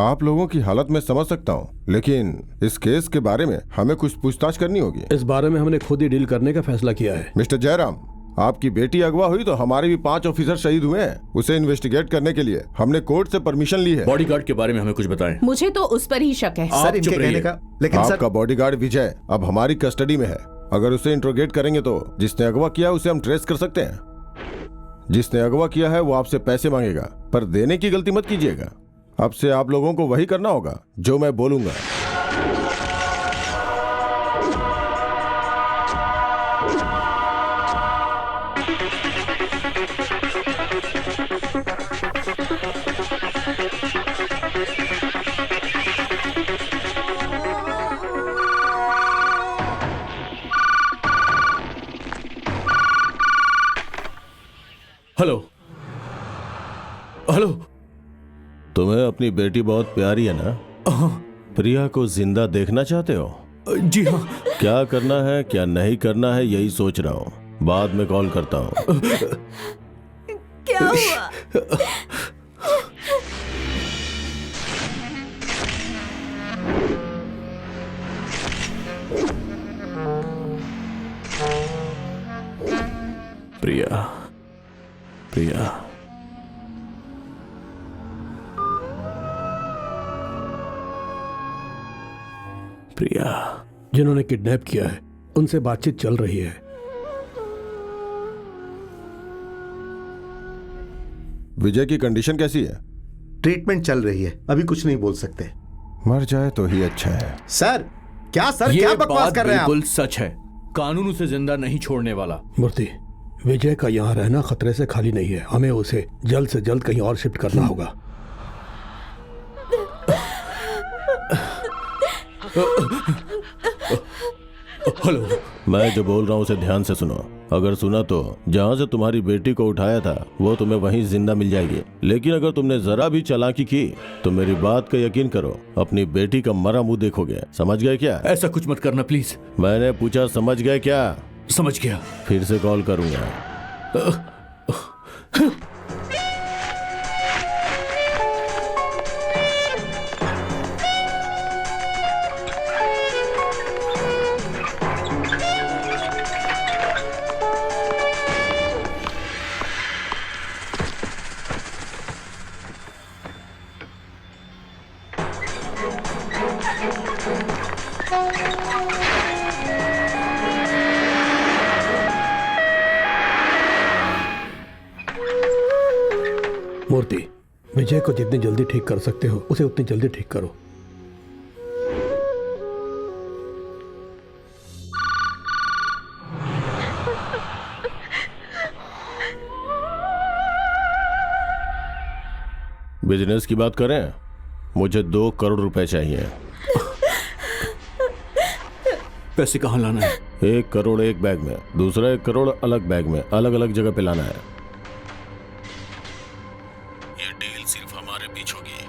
आप लोगों की हालत में समझ सकता हूँ, लेकिन इस केस के बारे में हमें कुछ पूछताछ करनी होगी। इस बारे में हमने खुद ही डील करने का फैसला किया है। मिस्टर जयराम, आपकी बेटी अगवा हुई तो हमारे भी 5 ऑफिसर शहीद हुए हैं। उसे इन्वेस्टिगेट करने के लिए हमने कोर्ट से परमिशन ली है। बॉडीगार्ड के बारे में हमें कुछ बताएं। मुझे तो उस पर ही शक है। सर, इनके कहने का, लेकिन आपका बॉडीगार्ड विजय अब हमारी कस्टडी में है। अगर उसे इंट्रोगेट करेंगे तो जिसने अगवा किया उसे हम ट्रेस कर सकते हैं। जिसने अगवा किया है वो आपसे पैसे मांगेगा, पर देने की गलती मत कीजिएगा। अब से आप लोगों को वही करना होगा जो मैं बोलूंगा। Hello hello. तुम्हें अपनी बेटी बहुत प्यारी है ना? प्रिया को जिंदा देखना चाहते हो? जी हाँ। क्या करना है क्या नहीं करना है यही सोच रहा हूँ, बाद में कॉल करता हूँ। क्या हुआ? प्रिया, प्रिया, प्रिया। जिन्होंने किडनैप किया है उनसे बातचीत चल रही है। विजय की कंडीशन कैसी है? ट्रीटमेंट चल रही है, अभी कुछ नहीं बोल सकते। मर जाए तो ही अच्छा है। सर क्या बकवास कर रहे हैं आप? बिल्कुल सच है। कानून उसे जिंदा नहीं छोड़ने वाला। मूर्ति, विजय का यहाँ रहना खतरे से खाली नहीं है। हमें उसे जल्द से जल्द कहीं और शिफ्ट करना होगा। हेलो, मैं जो बोल रहा हूँ उसे ध्यान से सुनो। अगर सुना तो जहाँ से तुम्हारी बेटी को उठाया था वो तुम्हें वहीं जिंदा मिल जाएगी। लेकिन अगर तुमने जरा भी चालाकी की तो मेरी बात का यकीन करो, अपनी बेटी का मरा मुंह देखोगे। समझ गए क्या? ऐसा कुछ मत करना प्लीज। मैंने पूछा समझ गए क्या? समझ गया। फिर से कॉल करूंगा। मूर्ति, विजय को जितनी जल्दी ठीक कर सकते हो उसे उतनी जल्दी ठीक करो। बिजनेस की बात करें, मुझे 2 करोड़ रुपए चाहिए। पैसे कहाँ लाना है? 1 करोड़ एक बैग में, दूसरा 1 करोड़ अलग बैग में, अलग अलग जगह पे लाना है। ये डील सिर्फ हमारे बीच होगी,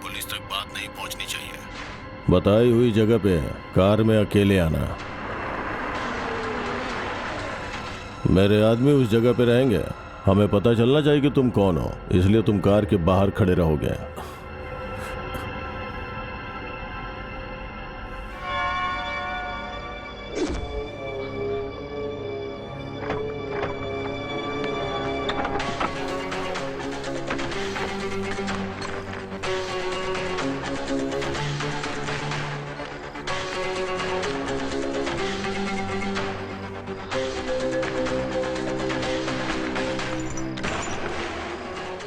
पुलिस तक बात नहीं पहुंचनी चाहिए। बताई हुई जगह पे कार में अकेले आना। मेरे आदमी उस जगह पे रहेंगे, हमें पता चलना चाहिए कि तुम कौन हो, इसलिए तुम कार के बाहर खड़े रहोगे।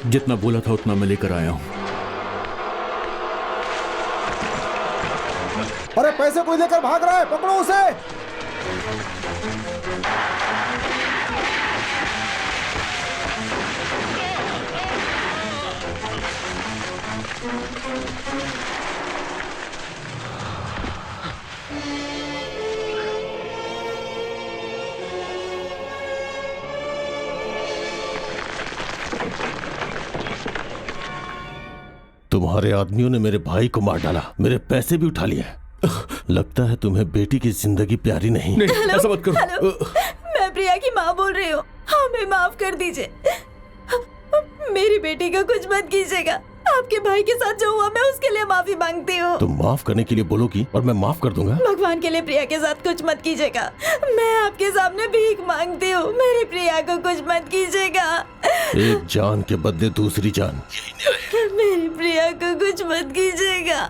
जितना बोला था उतना मैं लेकर आया हूं। अरे पैसे कोई लेकर भाग रहा है, पकड़ो उसे। तुम्हारे आदमियों ने मेरे भाई को मार डाला, मेरे पैसे भी उठा लिए। लगता है तुम्हें बेटी की जिंदगी प्यारी नहीं। ऐसा मत करो। हेलो, मैं प्रिया की माँ बोल रही हूँ, हमें माफ कर दीजिए। मेरी बेटी को कुछ मत कीजिएगा, आपके भाई के साथ जो हुआ मैं उसके लिए माफी मांगती हूँ। तुम माफ करने के लिए बोलोगी और मैं माफ कर दूंगा। भगवान के लिए प्रिया के साथ कुछ मत कीजिएगा। मैं आपके सामने भीख मांगती हूँ, मेरी प्रिया को कुछ मत कीजिएगा। एक जान के बदले दूसरी जान, मेरी प्रिया को कुछ मत कीजिएगा।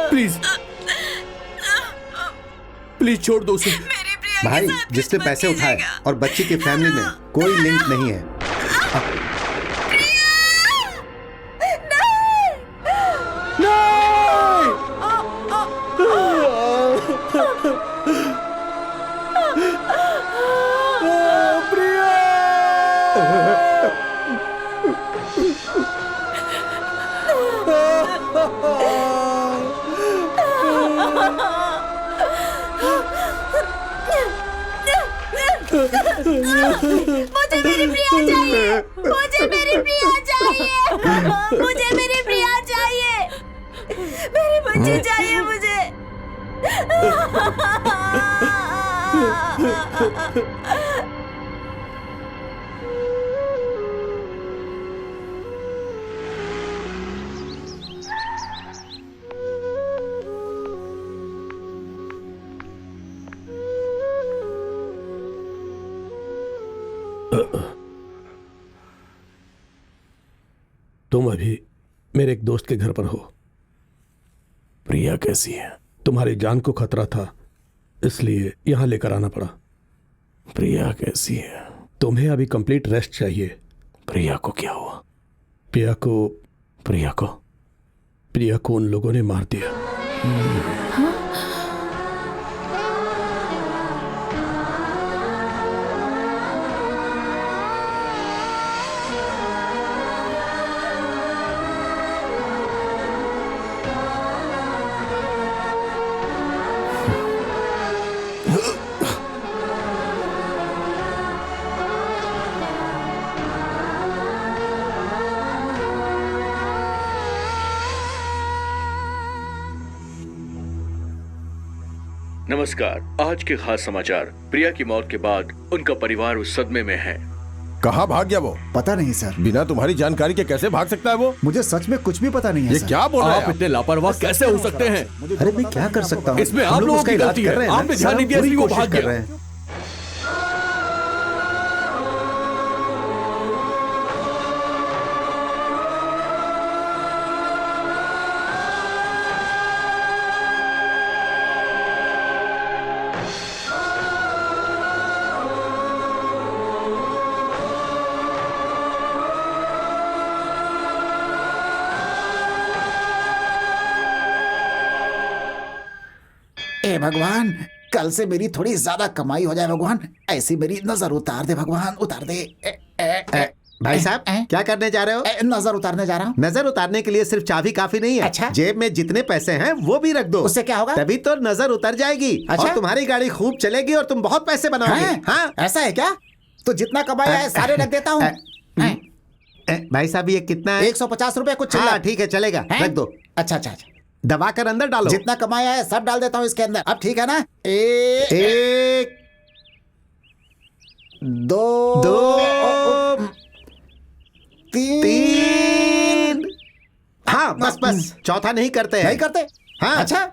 प्लीज प्लीज छोड़ दो उसे। भाई, जिसने पैसे उठाए और बच्ची की फैमिली में कोई लिंक नहीं है। मुझे मेरी प्रिया चाहिए, मुझे मेरी प्रिया चाहिए, मुझे मेरी प्रिया चाहिए, मेरी बच्ची चाहिए मुझे। तुम अभी मेरे एक दोस्त के घर पर हो। प्रिया कैसी है? तुम्हारी जान को खतरा था, इसलिए यहां लेकर आना पड़ा। प्रिया कैसी है? तुम्हें अभी कंप्लीट रेस्ट चाहिए। प्रिया को क्या हुआ? प्रिया को उन लोगों ने मार दिया। नमस्कार। आज के खास समाचार। प्रिया की मौत के बाद उनका परिवार उस सदमे में है। कहाँ भाग गया वो? पता नहीं सर। बिना तुम्हारी जानकारी के कैसे भाग सकता है वो? मुझे सच में कुछ भी पता नहीं है। ये सर। क्या बोल रहे हैं आप इतने लापरवाह कैसे हो सकते हैं? अरे मैं क्या कर सकता हूँ? इसमें आप लोगों की गलती है। आपने ध्यान नहीं दिया इसलिए वो भाग कर रहे गया। हैं। ए भगवान, कल से मेरी थोड़ी ज्यादा कमाई हो जाए भगवान। ऐसी मेरी नजर उतार दे भगवान, उतार दे। भाई साहब, क्या करने जा रहे हो? नजर उतारने जा रहा हूँ। नजर उतारने के लिए सिर्फ चाबी काफी नहीं है। अच्छा? जेब में जितने पैसे हैं वो भी रख दो। उससे क्या होगा? तभी तो नजर उतर जाएगी। अच्छा? और तुम्हारी गाड़ी खूब चलेगी और तुम बहुत पैसे बनाओगे। हाँ? ऐसा है क्या? तो जितना कमाया है सारे रख देता हूँ। भाई साहब, ये कितना है? 150 रुपए कुछ। हाँ, ठीक है, चलेगा। रख दो। अच्छा अच्छा अच्छा। दबा कर अंदर डालो। जितना कमाया है सब डाल देता हूँ इसके अंदर। अब ठीक है ना? एक, दो, तीन। हाँ, बस चौथा नहीं करते हैं। नहीं करते? हाँ। अच्छा,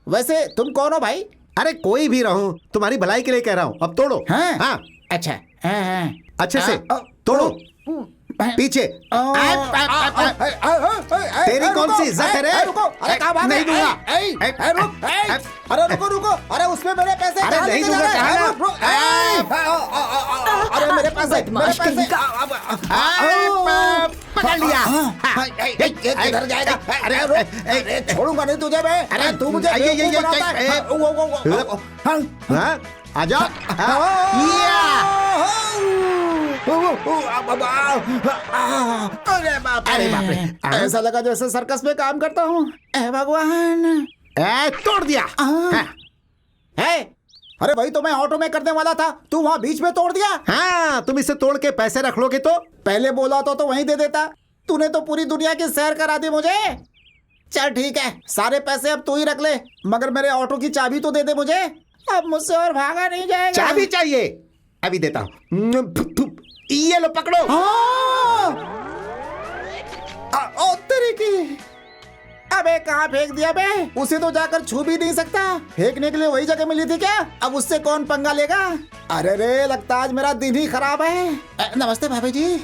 वैसे तुम कौन हो भाई? अरे कोई भी रहूं, तुम्हारी भलाई के लिए कह रहा हूँ। अब तोड़ो। हाँ? हाँ। अच्छा। अच्छे से तोड़ो। पीछे। तेरी कौन सी इज्जत है रे? अरे कहाँ भाग? नहीं दूंगा। अरे रुको। अरे उसमें मेरे पैसे। अरे नहीं दूंगा। अरे मेरे पैसे। पकड़ लिया। किधर जाएगा? अरे छोड़ूंगा नहीं तुझे मैं। अरे तू मुझे आजा। अरे बाप रे, ऐसा लगा जैसे सर्कस में काम करता हूँ। भगवान, तोड़ दिया। अरे भाई, तो मैं ऑटो में करने वाला था, तू वहाँ बीच में तोड़ दिया। हाँ, तुम इसे तोड़ के पैसे रख लोगे तो? पहले बोला तो वहीं दे देता। तूने तो पूरी दुनिया की सैर करा दी मुझे। चल ठीक है, सारे पैसे अब तू ही रख ले, मगर मेरे ऑटो की चाबी तो दे दे मुझे। अब मुझसे और भागा नहीं जाएगा। चाबी चाहिए? अभी देता हूँ। ये लो पकड़ो। ओ तेरी की, अबे कहाँ फेंक दिया बे? उसे तो जाकर छू भी नहीं सकता। फेंकने के लिए वही जगह मिली थी क्या? अब उससे कौन पंगा लेगा? अरे रे, लगता आज मेरा दिन ही खराब है। नमस्ते भाभी जी।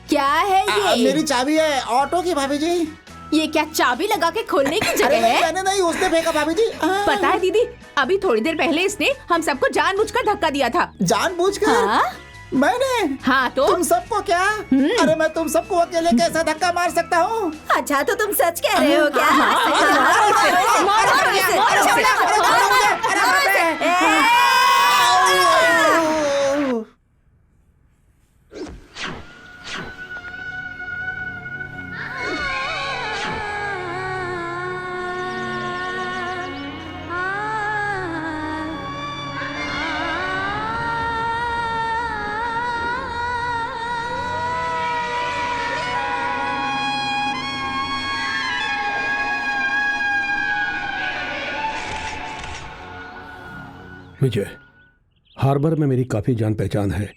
क्या है ये? मेरी चाबी है ऑटो की भाभी जी। ये क्या चाबी लगा के खोलने की जगह है? मैंने नहीं, उसने फेंका भाभी जी। पता है दीदी, अभी थोड़ी देर पहले इसने हम सबको जानबूझकर धक्का दिया था। जानबूझकर? हाँ? मैंने? हाँ तो तुम सबको क्या? अरे मैं तुम सबको अकेले कैसे धक्का मार सकता हूँ? अच्छा तो तुम सच कह रहे हो क्या? विजय, हार्बर में मेरी काफी जान पहचान है।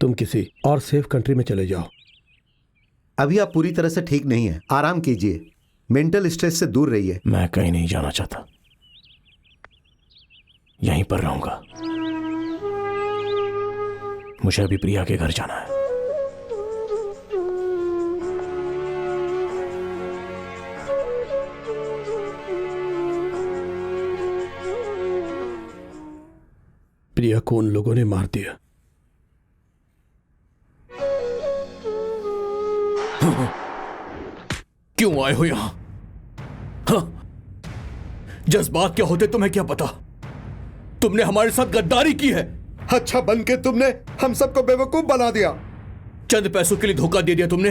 तुम किसी और सेफ कंट्री में चले जाओ। अभी आप पूरी तरह से ठीक नहीं है, आराम कीजिए, मेंटल स्ट्रेस से दूर रहिए। मैं कहीं नहीं जाना चाहता, यहीं पर रहूंगा। मुझे अभी प्रिया के घर जाना है। प्रिया को उन लोगों ने मार दिया। क्यों आए हो यहां? हाँ? जज्बात क्या होते तुम्हें क्या पता? तुमने हमारे साथ गद्दारी की है। अच्छा बन के तुमने हम सबको बेवकूफ बना दिया। चंद पैसों के लिए धोखा दे दिया तुमने।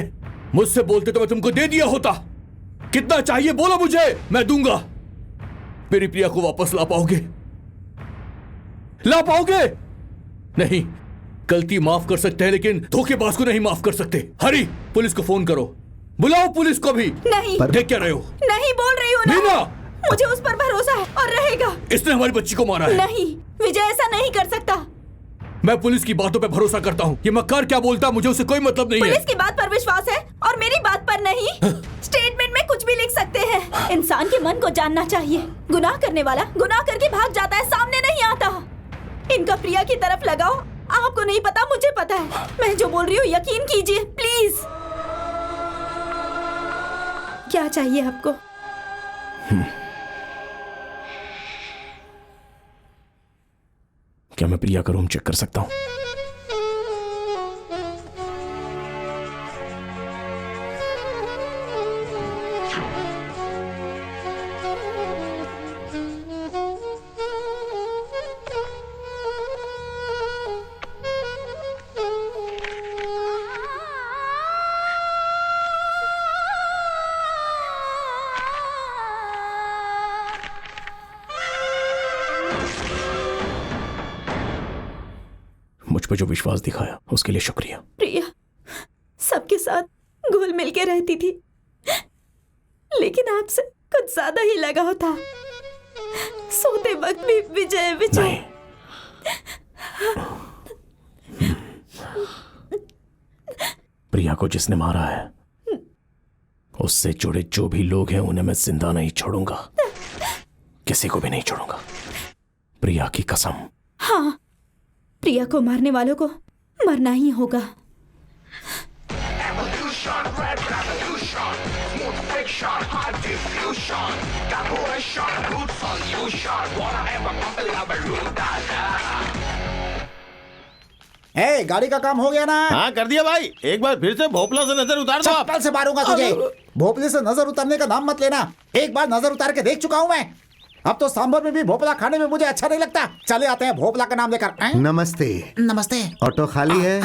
मुझसे बोलते तो मैं तुमको दे दिया होता। कितना चाहिए बोलो मुझे, मैं दूंगा। मेरी प्रिया को वापस ला पाओगे? ला पाओगे? नहीं, गलती माफ कर सकते हैं लेकिन धोखेबाज को नहीं माफ कर सकते। हरी, पुलिस को फोन करो, बुलाओ पुलिस को भी। नहीं। देख क्या रहे हो? नहीं बोल रही हूँ ना। मीना! मुझे उस पर भरोसा है और रहेगा। इसने हमारी बच्ची को मारा है। नहीं, विजय ऐसा नहीं कर सकता। मैं पुलिस की बातों पे भरोसा करता हूँ। ये मक्कार क्या बोलता, मुझे उससे कोई मतलब नहीं है। पुलिस की बात पर विश्वास है और मेरी बात पर नहीं। स्टेटमेंट में कुछ भी लिख सकते हैं। इंसान के मन को जानना चाहिए। गुनाह करने वाला गुनाह करके भाग जाता है, सामने नहीं आता। इनका प्रिया की तरफ लगाओ। आपको नहीं पता, मुझे पता है। मैं जो बोल रही हूँ यकीन कीजिए प्लीज। क्या चाहिए आपको? क्या मैं प्रिया का रूम चेक कर सकता हूं? मुझ पर जो विश्वास दिखाया उसके लिए शुक्रिया। प्रिया सबके साथ घुल मिल के रहती थी, लेकिन आपसे कुछ ज्यादा ही लगाव था। सोते वक्त भी विजय विजय। प्रिया को जिसने मारा है, उससे जुड़े जो भी लोग हैं उन्हें मैं जिंदा नहीं छोड़ूंगा, किसी को भी नहीं छोड़ूंगा। प्रिया की कसम। हाँ, प्रिया को मारने वालों को मरना ही होगा। ए, गाड़ी का काम हो गया ना? हाँ कर दिया भाई। एक बार फिर से भोपला से नजर उतार दो। चप्पल से मारूंगा तुझे। भोपले से नजर उतारने का नाम मत लेना। एक बार नजर उतार के देख चुका हूं मैं। अब तो सांभर में भी भोपला खाने में मुझे अच्छा नहीं लगता। चले आते हैं भोपला का नाम लेकर। नमस्ते। नमस्ते। ऑटो खाली है?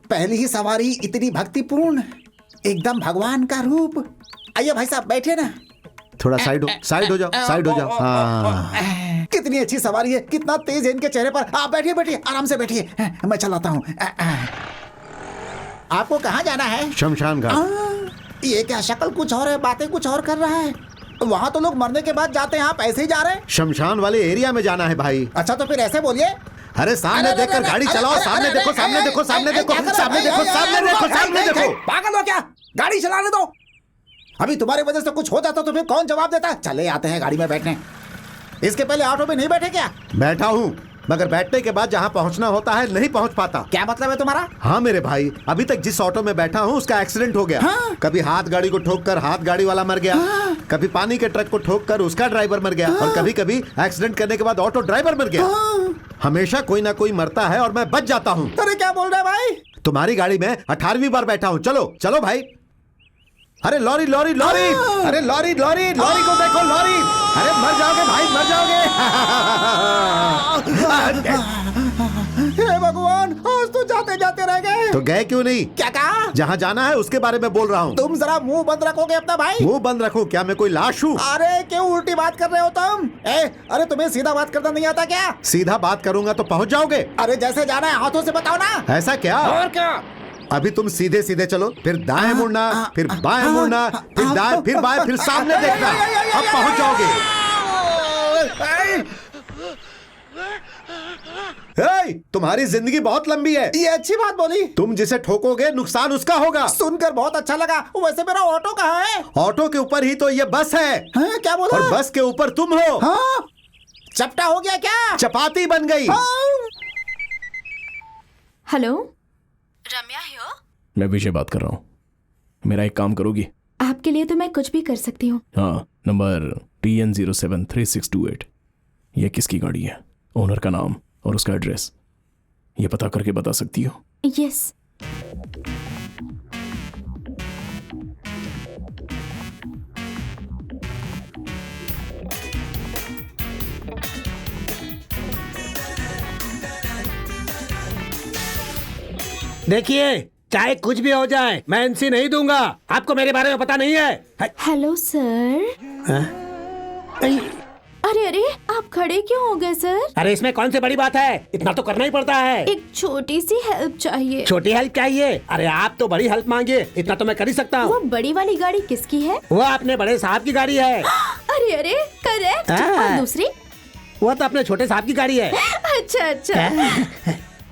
पहली ही सवारी इतनी भक्तिपूर्ण, एकदम भगवान का रूप। आइए भाई साहब बैठे ना। थोड़ा साइड हो जाओ, साइड हो जाओ। हाँ। कितनी अच्छी सवारी है, कितना तेज है इनके चेहरे पर। आप बैठिए बैठिए, आराम से बैठिए, मैं चलाता हूँ। आपको कहाँ जाना है? शमशान घाट। ये क्या, शक्ल कुछ और है, बातें कुछ और कर रहा है। वहाँ तो लोग मरने के बाद जाते हैं, आप ऐसे ही जा रहे हैं? शमशान वाले एरिया में जाना है भाई। अच्छा तो फिर ऐसे बोलिए, अरे सामने देखकर गाड़ी चलाओ, सामने देखो, सामने देखो, सामने देखो, सामने देखो, सामने देखो, सामने देखो। पागल हो क्या? गाड़ी चलाने दो। अभी तुम्हारी वजह से कुछ हो जाता तो फिर कौन जवाब देता? चले आते हैं गाड़ी में बैठने। इसके पहले ऑटो में नहीं बैठे क्या? बैठा हूँ, मगर बैठने के बाद जहाँ पहुँचना होता है नहीं पहुँच पाता। क्या मतलब है तुम्हारा? हाँ मेरे भाई, अभी तक जिस ऑटो में बैठा हूँ उसका एक्सीडेंट हो गया। हाँ? कभी हाथ गाड़ी को ठोककर हाथ गाड़ी वाला मर गया। हाँ? कभी पानी के ट्रक को ठोककर उसका ड्राइवर मर गया। और कभी कभी एक्सीडेंट करने के बाद ऑटो ड्राइवर मर गया। हमेशा कोई ना कोई मरता है और मैं बच जाता हूँ। अरे क्या बोल रहे भाई? तुम्हारी गाड़ी में 18वीं बार बैठा हूँ। चलो चलो भाई। अरे लॉरी लॉरी लॉरी, अरे लॉरी लॉरी लॉरी को देखो, लॉरी। अरे मर जाओगे भाई, मर जाओगे। हे भगवान, आज तो जाते जाते रह गए। तो गए क्यों नहीं? क्या कहा? जहाँ जाना है उसके बारे में बोल रहा हूँ। तुम जरा मुंह बंद रखोगे अपना भाई? मुंह बंद रखो? क्या मैं कोई लाश हूँ? अरे क्यों उल्टी बात कर रहे हो तुम? अरे तुम्हें सीधा बात करना नहीं आता क्या? सीधा बात करूंगा तो पहुँच जाओगे। अरे जैसे जाना है हाथों से बताओ ना। ऐसा क्या? और क्या? अभी तुम सीधे सीधे चलो, फिर दाएं मुड़ना, फिर बाएं मुड़ना, फिर दाएं, फिर बाएं, फिर सामने देखना। अब पहुंच जाओगे। तुम्हारी जिंदगी बहुत लंबी है। ये अच्छी बात बोली। तुम जिसे ठोकोगे नुकसान उसका होगा। सुनकर बहुत अच्छा लगा। वैसे मेरा ऑटो कहाँ है? ऑटो के ऊपर ही तो ये बस है। क्या बोला? और बस के ऊपर तुम हो। हाँ? चपटा हो गया क्या? चपाती बन गई। Hello, Ramya here. मैं विजय बात कर रहा हूँ। मेरा एक काम करोगी? आपके लिए तो मैं कुछ भी कर सकती हूँ। हाँ, नंबर TN073628। यह किसकी गाड़ी है? ओनर का नाम और उसका एड्रेस ये पता करके बता सकती हो? यस। देखिए, चाहे कुछ भी हो जाए मैं एनसी नहीं दूंगा। आपको मेरे बारे में पता नहीं है। Hello sir. अरे अरे, आप खड़े क्यों हो गए सर? अरे इसमें कौन सी बड़ी बात है, इतना तो करना ही पड़ता है। एक छोटी सी हेल्प चाहिए। छोटी हेल्प चाहिए? अरे आप तो बड़ी हेल्प मांगिए, इतना तो मैं कर ही सकता हूँ। वो बड़ी वाली गाड़ी किसकी है? वो अपने बड़े साहब की गाड़ी है। अरे अरे, करेक्ट। और दूसरी? वो तो अपने छोटे साहब की गाड़ी है। अच्छा अच्छा।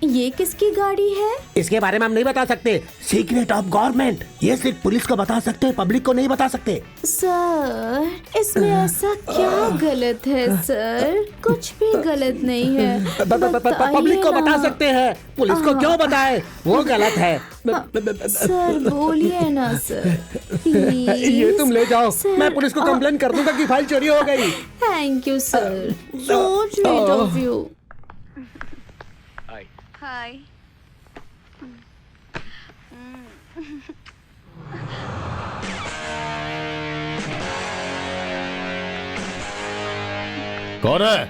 ये किसकी गाड़ी है? इसके बारे में हम नहीं बता सकते, सीक्रेट ऑफ गवर्नमेंट। ये सिर्फ पुलिस को बता सकते हैं, पब्लिक को नहीं बता सकते। सर, इसमें ऐसा क्या गलत है सर? कुछ भी गलत नहीं है। पब्लिक को बता सकते हैं, पुलिस को क्यों बताए? वो गलत है। सर बोलिए ना सर, प्लीज। ये तुम ले जाओ, मैं पुलिस को कंप्लेन कर दूंगा कि फाइल चोरी हो गई। Thank you sir, so sweet of you. Hi. कौन है?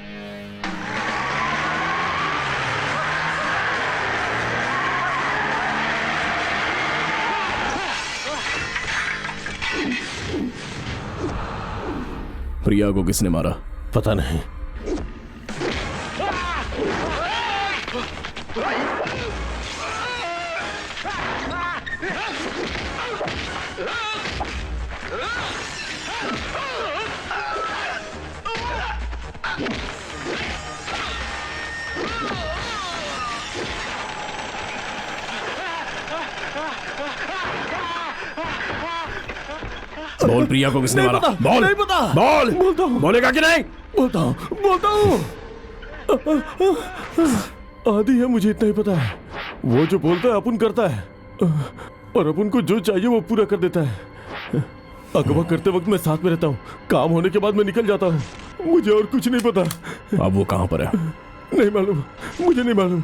प्रिया को किसने मारा? पता नहीं। बोल, प्रिया को किसने मारा? बोल, नहीं पता। बोल, बोलता हूँ। बोलेगा कि नहीं? बोलता हूँ। आदि है, मुझे इतना ही पता है। वो जो बोलता है अपन करता है, और अपन को जो चाहिए वो पूरा कर देता है। अगवा करते वक्त मैं साथ में रहता हूँ, काम होने के बाद मैं निकल जाता हूँ। मुझे और कुछ नहीं पता। अब वो कहाँ पर है? नहीं मालूम, मुझे नहीं मालूम।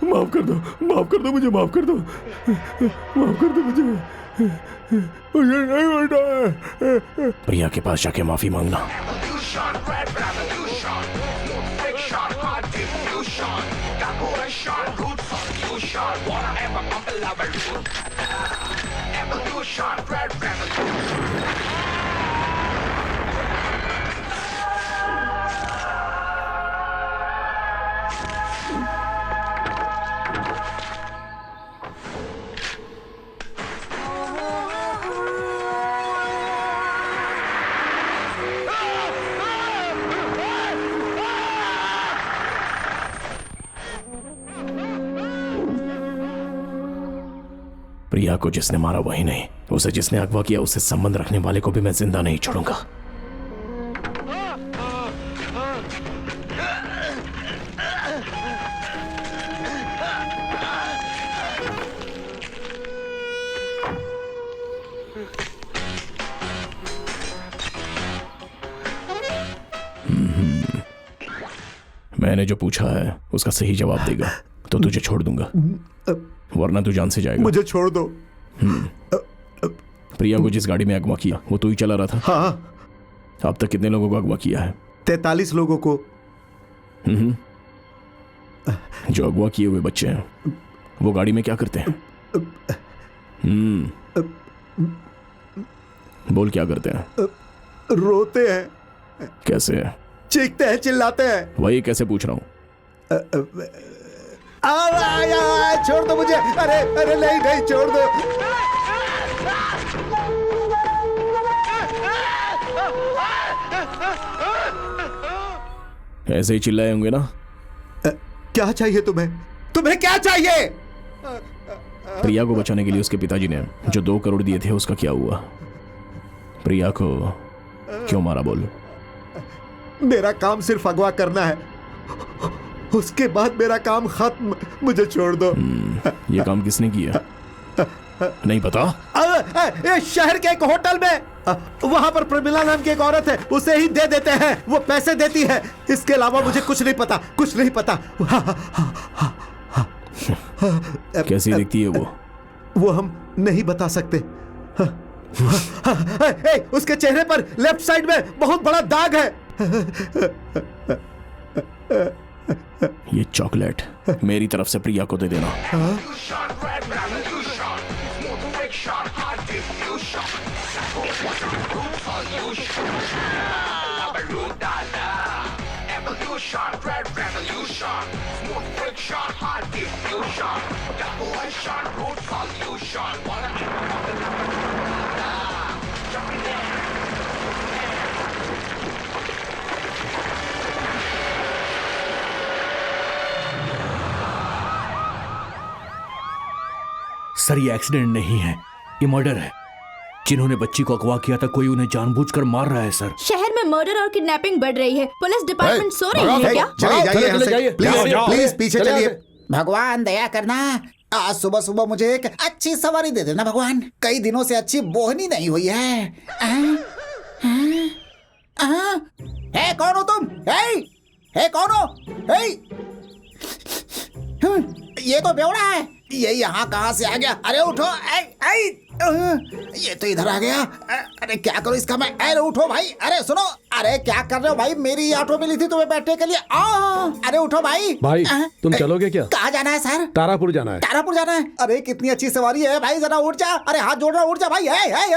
माफ कर दो, माफ कर दो, मुझे माफ कर दो, माफ कर दो मुझे नहीं बेटा। प्रिया के पास जाके माफी मांगना। प्रिया को जिसने मारा वही नहीं, उसे जिसने अगवा किया उससे संबंध रखने वाले को भी मैं जिंदा नहीं छोड़ूंगा। मैंने जो पूछा है उसका सही जवाब देगा तो तुझे छोड़ दूंगा, वरना तू जान से जाएगा। मुझे छोड़ दो। प्रिया को जिस गाड़ी में अगवा किया वो तू ही चला रहा था? हाँ। अब तक कितने लोगों को अगवा किया है? 43 लोगों को। जो अगवा किए हुए बच्चे हैं वो गाड़ी में क्या करते हैं? बोल क्या करते हैं? रोते हैं। कैसे? चीखते हैं, चिल्लाते हैं। वही कैसे पूछ रहा हूं। छोड़ दो मुझे। अरे अरे नहीं नहीं, छोड़ दो। ऐसे ही चिल्लाए होंगे ना? क्या चाहिए तुम्हें? तुम्हें क्या चाहिए? प्रिया को बचाने के लिए उसके पिताजी ने जो 2 करोड़ दिए थे उसका क्या हुआ? प्रिया को क्यों मारा बोल? मेरा काम सिर्फ अगवा करना है, उसके बाद मेरा काम खत्म। मुझे छोड़ दो। ये काम किसने किया? नहीं पता? शहर के एक होटल में, वहां पर प्रमिला नाम की एक औरत है, उसे ही दे देते हैं, वो पैसे देती है। इसके अलावा मुझे कुछ नहीं पता, कुछ नहीं पता। कैसी दिखती है वो हम नहीं बता सकते। उसके चेहरे पर लेफ्ट साइड में बहुत बड़ा दाग है। ये चॉकलेट मेरी तरफ से प्रिया को दे देना। सर ये एक्सीडेंट नहीं है, ये मर्डर है। जिन्होंने बच्ची को अगवा किया था कोई उन्हें जानबूझकर मार रहा है सर। शहर में मर्डर और किडनैपिंग बढ़ रही है, पुलिस डिपार्टमेंट सो रही है क्या? चले जाइए, प्लीज पीछे चलिए। भगवान दया करना, आज सुबह सुबह मुझे एक अच्छी सवारी दे देना भगवान। कई दिनों से अच्छी बोहनी नहीं हुई है। है कौन हो तुम? है कौन हो? ये तो बेवड़ा है, ये यहाँ कहाँ से आ गया? अरे उठो। ये तो इधर आ गया। अरे क्या करो इसका मैं? अरे उठो भाई। अरे सुनो, अरे क्या कर रहे हो भाई? मेरी ऑटो मिली थी तुम्हें बैठने के लिए। अरे उठो भाई। भाई तुम चलोगे क्या? कहाँ जाना है सर? तारापुर जाना है। तारापुर जाना है? अरे कितनी अच्छी सवारी है भाई, जरा उठ जा। अरे हाथ जोड़ रहा, उठ जा भाई।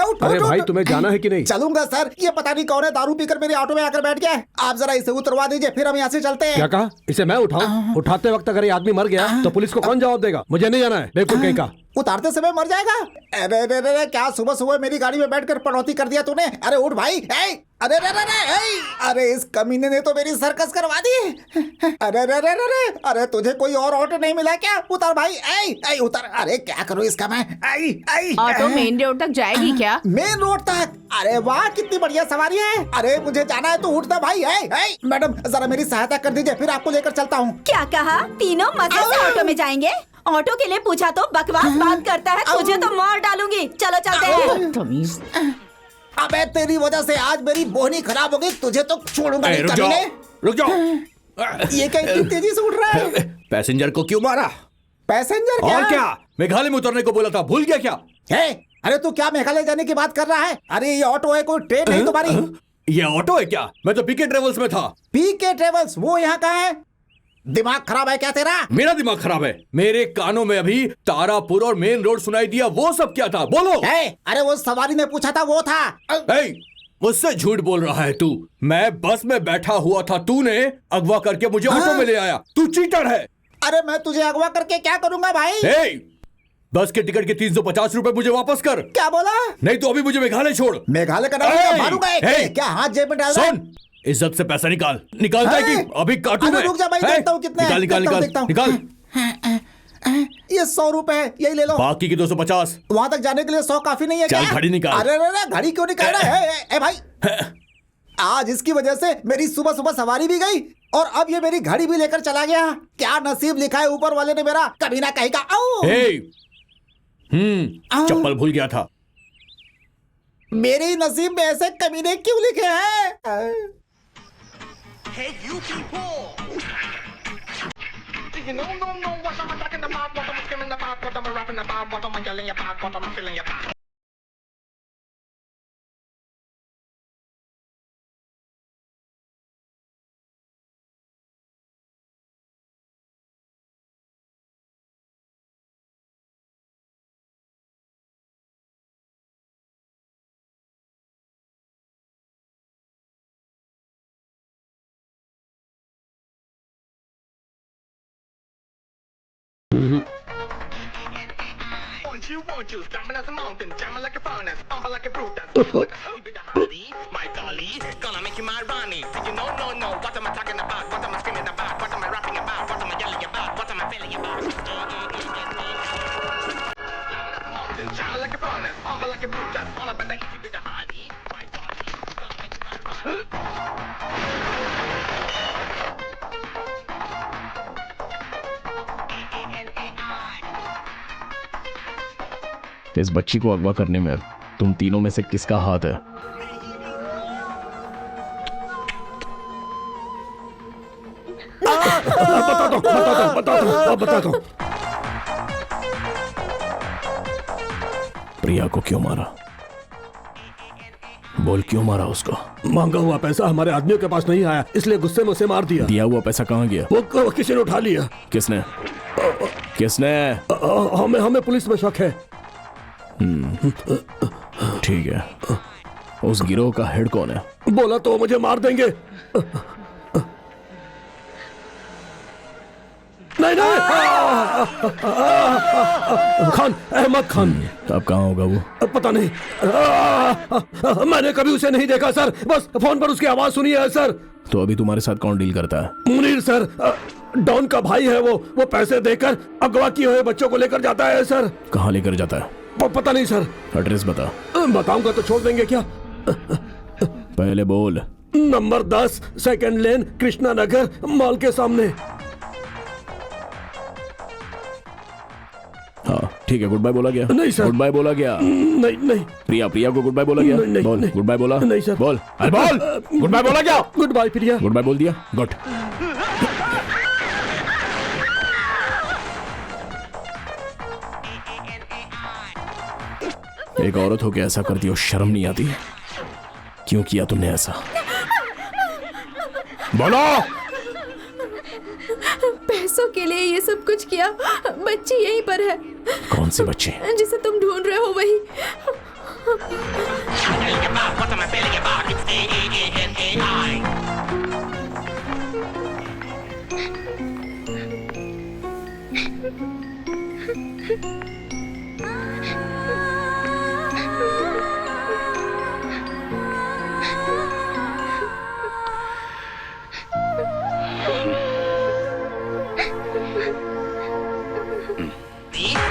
उठ। अरे भाई तुम्हें जाना है कि नहीं? चलूंगा सर। ये पता नहीं कौन है दारू पीकर मेरी ऑटो में आकर बैठ गया। आप जरा इसे उतरवा दीजिए, फिर हम यहाँ से चलते हैं। क्या कहा? इसे मैं उठाऊं? उठाते वक्त अगर ये आदमी मर गया तो पुलिस को कौन जवाब देगा? मुझे नहीं जाना है। बेवकूफ कहीं का। उतारते समय मर जाएगा? अरे क्या सुबह सुबह मेरी गाड़ी में बैठकर पनौती कर दिया तूने? अरे उठ भाई। अरे इस कमीने ने तो मेरी सर्कस करवा दी। अरे तुझे कोई और ऑटो नहीं मिला क्या? उतार भाई। उतार। अरे क्या करूँ इसका मैं? ऑटो मेन रोड तक जाएगी क्या? मेन रोड तक? अरे वाह कितनी बढ़िया सवारी है। अरे मुझे जाना है तो उठना भाई। मैडम जरा मेरी सहायता कर दीजिए, फिर आपको लेकर चलता हूँ। क्या कहा? तीनों मजे से ऑटो में जाएंगे? ऑटो के लिए पूछा तो बकवास बात करता है, तुझे तो मार डालूंगी। चलो चलते हैं। अबे तेरी वजह से आज मेरी बोहनी खराब हो गई, तुझे तो छोड़ूंगा नहीं। रुक जाओ। ये क्या इतनी तेजी से उठ रहा है? पैसेंजर को क्यों मारा? पैसेंजर क्या? और क्या? मेघालय में उतरने को बोला था, भूल गया क्या? अरे तू क्या मेघालय जाने की बात कर रहा है? अरे ये ऑटो है, कोई ट्रेन नहीं तुम्हारी। ये ऑटो है क्या? मैं तो पीके ट्रेवल्स में था। पीके ट्रेवल्स? वो यहाँ का है? दिमाग खराब है क्या तेरा? मेरा दिमाग खराब है। मेरे कानों में अभी तारापुर और मेन रोड सुनाई दिया। वो सब क्या था? बोलो। अरे वो सवारी ने पूछा था, वो था। मुझसे झूठ बोल रहा है तू। मैं बस में बैठा हुआ था, तूने अगवा करके मुझे ऑटो में ले आया। तू चीटर है। अरे मैं तुझे अगवा करके क्या करूंगा भाई? बस के टिकट के 350 रुपए मुझे वापस कर। क्या बोला? नहीं तो अभी मुझे मेघालय छोड़। मेघालय का नाम मारूंगा। क्या हाथ जेब में डाल रहा है? सुन, इज्जत से पैसा निकालता है कि अभी काटू मैं? रुक जा भाई, देखता हूँ कितने। निकाल। ये 100 रुपए है, यही ले लो। बाकी की 250। वहां तक जाने के लिए 100 काफी नहीं है चल क्या? घड़ी निकाल। अरे अरे घड़ी क्यों निकाल रहा है? ए भाई, आज इसकी वजह से मेरी सुबह सुबह सवारी भी गई और अब ये मेरी घड़ी भी लेकर चला गया। क्या नसीब लिखा है ऊपर वाले ने मेरा, कभी ना कहेगा। चप्पल भूल गया था। मेरे ही नसीब में ऐसे कमीने क्यों लिखे हैं? Hey, you people! Do you know what I'm talking about? What I'm skimming about? What I'm rapping about? What I'm yelling about? What I'm feeling about? Won't you, stamming as a mountain, jamming like a furnace, humble like a Brutus, like a baby the hardy, my dolly, gonna make you my Ronnie. Do you know, no, what am I talking about? What am I screaming about? What am I rapping about? What am I yelling about? What am I feeling about? Mountain, jamming like a furnace, humble like a Brutus, all about the baby the hardy, my dolly, gonna make you my Ronnie. इस बच्ची को अगवा करने में तुम तीनों में से किसका हाथ है? बता दो। प्रिया को क्यों मारा? बोल, क्यों मारा उसको? मांगा हुआ पैसा हमारे आदमियों के पास नहीं आया, इसलिए गुस्से में उसे मार दिया। दिया हुआ पैसा कहाँ गया? वो किसी ने उठा लिया। किसने? किसने? हमें पुलिस में शक है। ठीक है, उस गिरोह का हेड कौन है? बोला तो मुझे मार देंगे। नहीं खान, अहमद खान। अब कहाँ होगा वो? पता नहीं, मैंने कभी उसे नहीं देखा सर, बस फोन पर उसकी आवाज सुनी है सर। तो अभी तुम्हारे साथ कौन डील करता है? मुनीर सर, डॉन का भाई है वो पैसे देकर अगवा किए हुए बच्चों को लेकर जाता है सर। कहाँ लेकर जाता है? पता नहीं सर। एड्रेस बता। बताऊंगा तो छोड़ देंगे क्या? पहले बोल। नंबर 10 सेकंड लेन, कृष्णा नगर, मॉल के सामने। हाँ ठीक है, गुड बाय बोला गया? नहीं सर। गुड बाय बोला गया? नहीं। प्रिया को गुड बाय बोला गया? नहीं, बोल नहीं। गुड बाय बोला? नहीं सर। बोल, अरे बोल, गुड बाय बोला क्या? गुड बाय प्रिया। गुड बाय बोल दिया, गुड। एक औरत होके ऐसा कर दिया, शर्म नहीं आती? क्यों किया तुमने ऐसा? बोलो। पैसों के लिए ये सब कुछ किया। बच्ची यहीं पर है। कौन सी बच्ची? जिसे तुम ढूंढ रहे हो वही।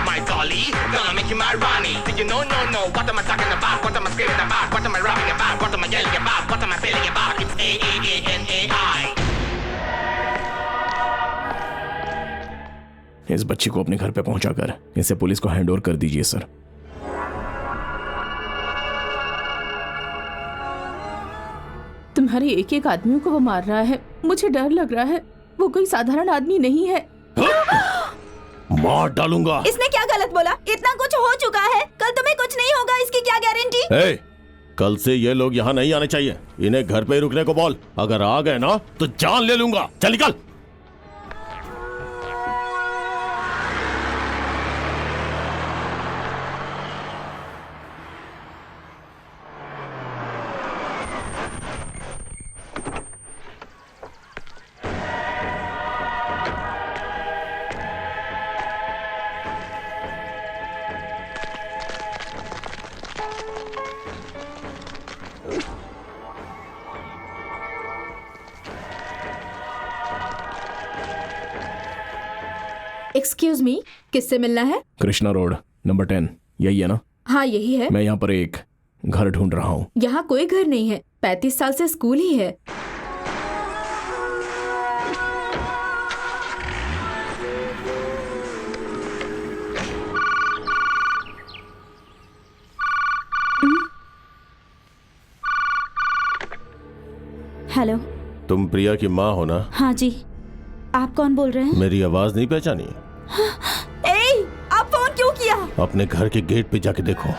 My dolly, gonna make you my Ronnie. Do you know, no, what am I talking about? What am I screaming about? What am I rapping about? What am I yelling about? What am I feeling about? It's A-A-A-N-A-I. इस बच्ची को अपने घर पे पहुंचाकर इसे police को hand over कर दीजिए सर। तुम्हारे एक एक आदमियों को वो मार रहा है, मुझे डर लग रहा है। वो कोई साधारण आदमी नहीं है। मार डालूंगा। इसने क्या गलत बोला? इतना कुछ हो चुका है, कल तुम्हें कुछ नहीं होगा, इसकी क्या गारंटी? कल से ये लोग यहाँ नहीं आने चाहिए, इन्हें घर पे ही रुकने को बोल। अगर आ गए ना तो जान ले लूंगा। चल निकल। एक्सक्यूज मी, किससे मिलना है? कृष्णा रोड नंबर 10, यही है ना? हाँ यही है। मैं यहाँ पर एक घर ढूंढ रहा हूँ। यहाँ कोई घर नहीं है, 35 साल से स्कूल ही है। हेलो। तुम प्रिया की माँ हो ना? हाँ जी। आप कौन बोल रहे हैं? मेरी आवाज नहीं पहचानी? ए, आप फोन क्यों किया? अपने घर के गेट पे जाके देखो।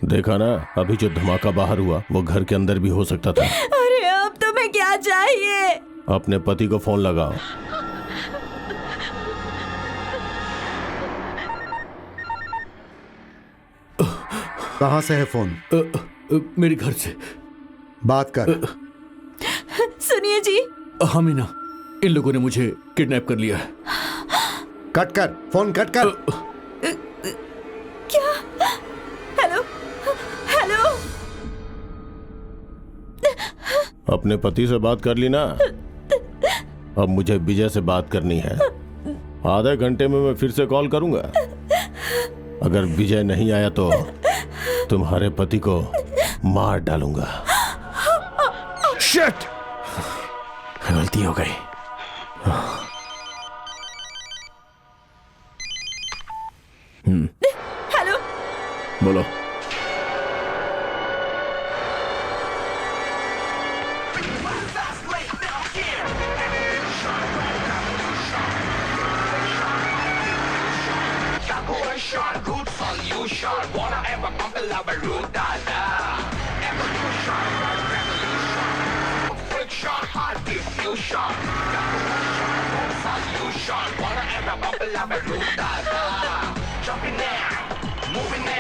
देखा ना, अभी जो धमाका बाहर हुआ वो घर के अंदर भी हो सकता था। अरे अब तुम्हें क्या चाहिए? अपने पति को फोन लगाओ। कहाँ से है फोन? मेरे घर से। बात कर। सुनिए जी। हाँ मीना, इन लोगों ने मुझे किडनैप कर लिया है। कट कर, फोन कट कर। क्या? Hello hello. अपने पति से बात कर ली ना? अब मुझे विजय से बात करनी है। आधे घंटे में मैं फिर से कॉल करूंगा। अगर विजय नहीं आया तो तुम्हारे पति को मार डालूंगा। शिट! गलती हो गई। हेलो। बोलो। Good solution. Wanna ever collaborate? Evolution, revolution, friction, hard diffusion. Good solution. Wanna ever collaborate? Jumping now, moving now.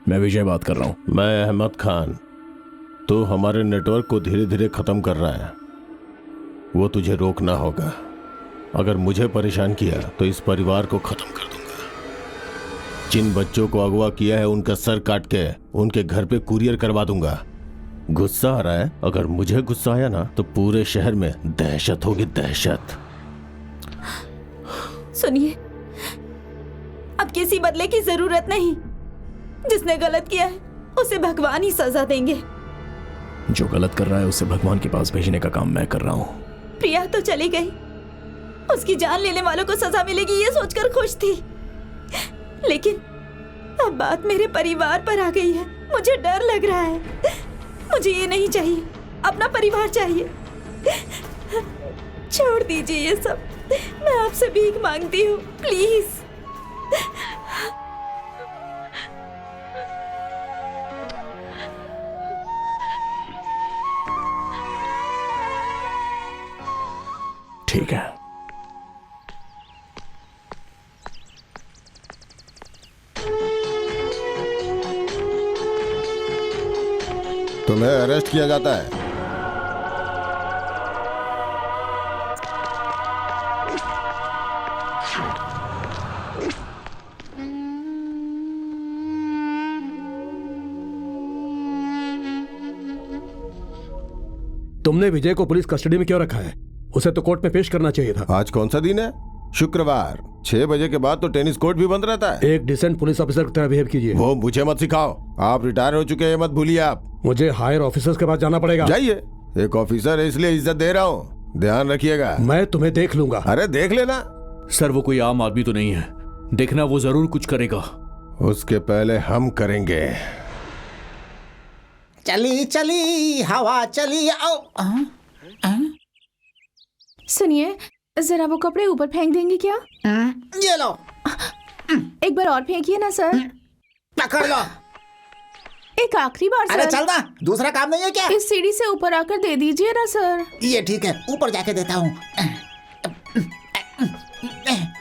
मैं विजय बात कर रहा हूं। मैं अहमद खान। तू हमारे नेटवर्क को धीरे धीरे खत्म कर रहा है, वो तुझे रोकना होगा। अगर मुझे परेशान किया तो इस परिवार को खत्म कर दूंगा। जिन बच्चों को अगवा किया है उनका सर काट के उनके घर पे कुरियर करवा दूंगा। गुस्सा आ रहा है? अगर मुझे गुस्सा आया ना तो पूरे शहर में दहशत होगी, दहशत। सुनिए, अब किसी बदले की जरूरत नहीं। जिसने गलत किया है उसे भगवान ही सजा देंगे। जो गलत कर रहा है उसे भगवान के पास भेजने का काम मैं कर रहा हूं। प्रिया तो चली गई, उसकी जान लेने वालों को सजा मिलेगी ये सोचकर खुश थी, लेकिन अब बात मेरे परिवार पर आ गई है। मुझे डर लग रहा है। मुझे ये नहीं चाहिए, अपना परिवार चाहिए। छोड़ दीजिए ये सब, मैं आपसे भीख मांगती हूँ, प्लीज। ठीक है। तुम्हें अरेस्ट किया जाता है। तुमने विजय को पुलिस कस्टडी में क्यों रखा है? उसे तो कोर्ट में पेश करना चाहिए था। आज कौन सा दिन है? शुक्रवार। 6 बजे के बाद तो टेनिस कोर्ट भी बंद रहता है। एक डिसेंट पुलिस ऑफिसर की तरह बिहेव कीजिए। वो मुझे मत सिखाओ, आप रिटायर हो चुके हैं, मत भूलिए। आप मुझे हायर ऑफिसर्स के पास जाना पड़ेगा। जाइए, एक ऑफिसर है इसलिए इज्जत दे रहा हूँ, ध्यान रखिएगा। मैं तुम्हें देख लूंगा। अरे देख लेना। सर वो कोई आम आदमी तो नहीं है, देखना वो जरूर कुछ करेगा। उसके पहले हम करेंगे। चली चली हवा चली आओ। सुनिए, जरा वो कपड़े ऊपर फेंक देंगे क्या? ये लो। एक बार और फेंकिए ना सर। पकड़ लो। एक आखिरी बार सर। अरे चल ना, दूसरा काम नहीं है क्या? इस सीढ़ी से ऊपर आकर दे दीजिए ना सर। ये ठीक है, ऊपर जाके देता हूँ।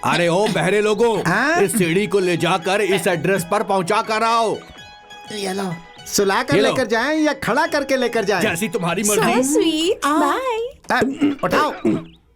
अरे ओ बहरे लोगों, इस सीढ़ी को ले जाकर इस एड्रेस पर पहुंचा कर आओ। ये लो। सुला कर लेकर जाएं या खड़ा करके लेकर जाएं? जैसी तुम्हारी So मर्जी। sweet. Bye. उठाओ।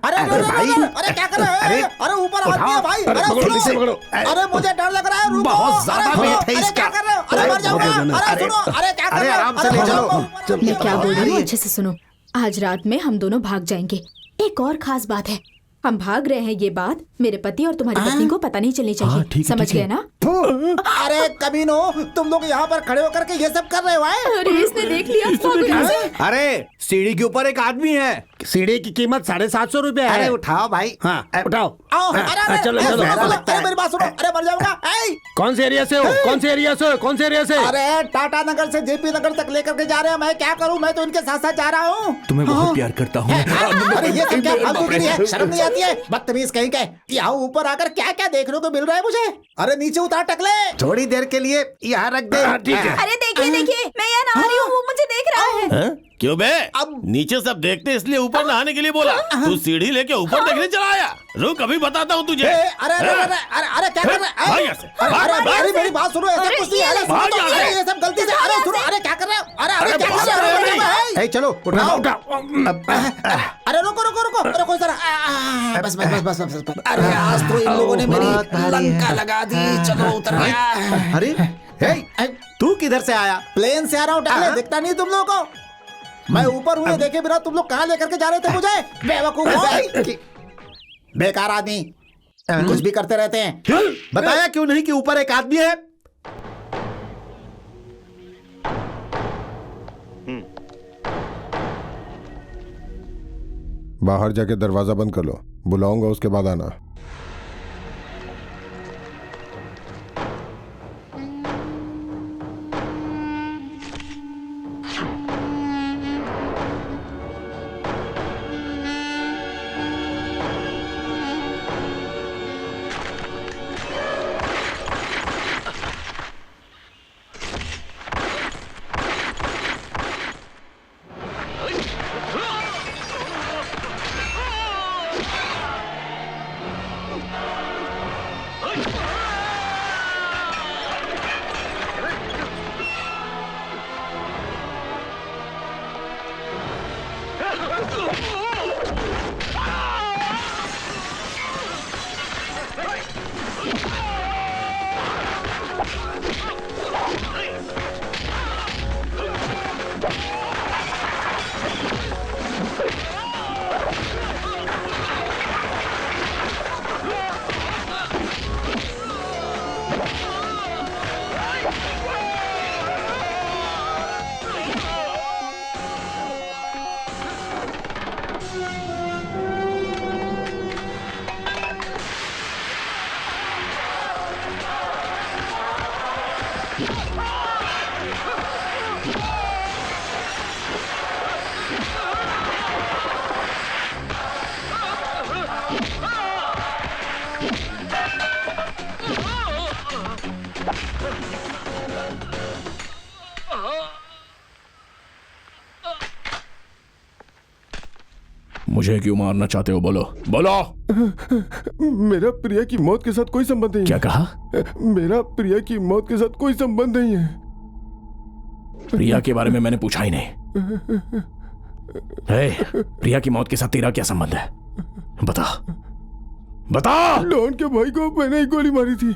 अरे भाई, अरे क्या कर रहे हो? अरे ऊपर आदमी है भाई। अरे सुनो। अरे मुझे डर लग रहा है, रुको। बहुत ज्यादा अरे वेट है अरे क्या कर रहे हो? अरे मर जाऊंगा। अरे सुनो, अरे क्या कर अरे रहे हो? आराम से ले चलो। मैं क्या बोल रही हूँ अच्छे से सुनो। आज रात में हम दोनों भाग जाएंगे। एक और खास बात है, हम भाग रहे हैं ये बात मेरे पति और तुम्हारी पत्नी को पता नहीं चलनी चाहिए। समझ गए ना? अरे कमीनो, तुम लोग यहाँ पर खड़े होकर के ये सब कर रहे हो? अरे इसने देख लिया। अरे सीढ़ी के ऊपर एक आदमी है। सीढ़ी की कीमत 750 रुपए है। अरे उठाओ भाई। हाँ उठाओ। अरे चलो चलो। अरे मेरी बात सुनो। अरे मर जाऊंगा। कौन से एरिया से हो? कौन से एरिया से हो? कौन से एरिया से? अरे टाटा नगर से जेपी नगर तक लेकर के जा रहे हैं। मैं क्या करूं? मैं तो इनके साथ साथ जा रहा हूँ। तुम्हें बहुत प्यार करता हूँ। अरे ये सब क्या फालतूगिरी है? शर्म नहीं आती है? बदतमीज कहीं के। यहाँ ऊपर आकर क्या क्या देखने को मिल रहा है मुझे? अरे नीचे उतार टकले। थोड़ी देर के लिए यहाँ रख दे। ठीक है। अरे देखिए देखिए, मैं यहाँ नहा रही हूँ, वो मुझे देख रहा है। क्यों बे? नीचे सब देखते इसलिए ऊपर नहाने के लिए बोला। तू सीढ़ी लेके ऊपर देखने चला आया। रुक अभी बताता हूँ तुझे। अरे अरे अरे अरे क्या कर रहे भाई हैं? ऐसे। अरे मेरी बात सुनो, ऐसा कुछ नहीं है। अरे सुनो तो, अरे ये सब गलती से। अरे सुनो, अरे क्या कर रहे हो? अरे अरे क्या कर रहे हो? ए, चलो उठाओ। अरे रुको रुको रुको रुको जरा। बस बस बस बस बस। अरे आज तो इन लोगों ने मेरी लंका लगा दी। चलो उतर गया। अरे तू किधर से आया? प्लेन से आ रहा हूँ टकले, दिखता नहीं तुम लोगों को? मैं ऊपर हुए देखे बिना तुम लोग कहाँ लेकर के जा रहे थे मुझे? बेवकूफ, बेकार आदमी, कुछ भी करते रहते हैं। बताया क्यों नहीं कि ऊपर एक आदमी है? बाहर जाके दरवाजा बंद कर लो, बुलाऊंगा उसके बाद आना। मुझे क्यों मारना चाहते हो? बोलो बोलो। मेरा प्रिया की मौत के साथ कोई संबंध नहीं है। क्या कहा? मेरा प्रिया की मौत के साथ कोई संबंध नहीं है। प्रिया के बारे में मैंने पूछा ही नहीं। प्रिया की मौत के साथ तेरा क्या संबंध है? बता बता। डॉन के भाई को मैंने ही गोली मारी थी।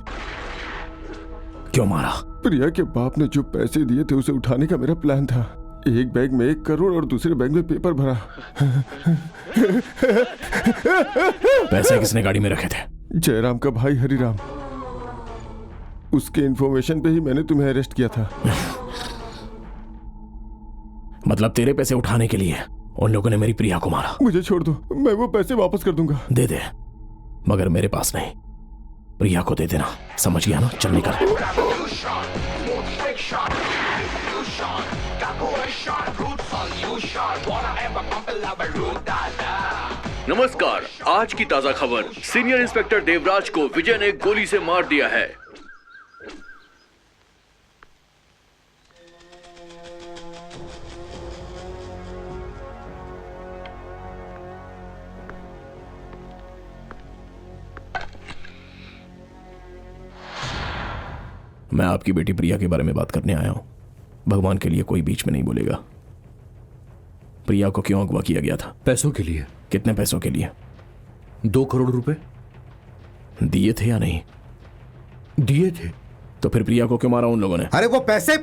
क्यों मारा? प्रिया के बाप ने जो पैसे दिए थे उसे उठाने का मेरा प्लान था। एक बैग में 1 करोड़ और दूसरे बैग में पेपर भरा। पैसे किसने गाड़ी में रखे थे? जयराम का भाई हरिराम। उसके इन्फॉर्मेशन पे ही मैंने तुम्हें अरेस्ट किया था। मतलब तेरे पैसे उठाने के लिए उन लोगों ने मेरी प्रिया को मारा? मुझे छोड़ दो, मैं वो पैसे वापस कर दूंगा। दे दे, मगर मेरे पास नहीं। प्रिया को दे देना, समझ गया ना? चल निकल। Diffusion, diffusion, calculation, root solution. Wanna ever pump a lava root dada? नमस्कार, आज की ताजा खबर। सीनियर इंस्पेक्टर देवराज को विजय ने गोली से मार दिया है। मैं आपकी बेटी प्रिया के बारे में बात करने आया हूं। भगवान के लिए कोई बीच में नहीं बोलेगा। प्रिया को क्यों अगवा किया गया था? पैसों के लिए। कितने पैसों के लिए? 2 करोड़ रुपए। दिए थे या नहीं? दिए थे। तो फिर प्रिया को क्यों मारा उन लोगों ने? अरे वो पैसे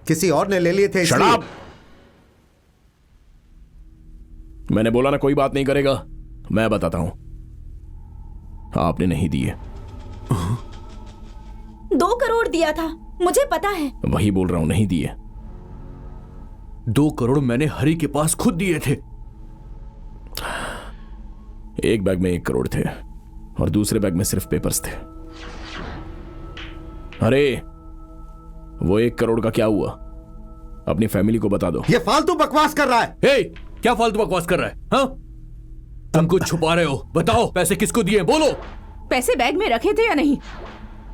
किसी और ने ले लिए थे। शराब। मैंने बोला ना कोई बात नहीं करेगा। मैं बताता हूं, आपने नहीं दिए। 2 करोड़ दिया था, मुझे पता है। वही बोल रहा हूं, नहीं दिए। 2 करोड़ मैंने हरी के पास खुद दिए थे। एक बैग में 1 करोड़ थे और दूसरे बैग में सिर्फ पेपर्स थे। अरे वो 1 करोड़ का क्या हुआ? अपनी फैमिली को बता दो। ये फालतू बकवास कर रहा है। हे, क्या फालतू बकवास कर रहा है? हाँ, तुम कुछ छुपा रहे हो। बताओ पैसे किसको दिए? बोलो। पैसे बैग में रखे थे या नहीं?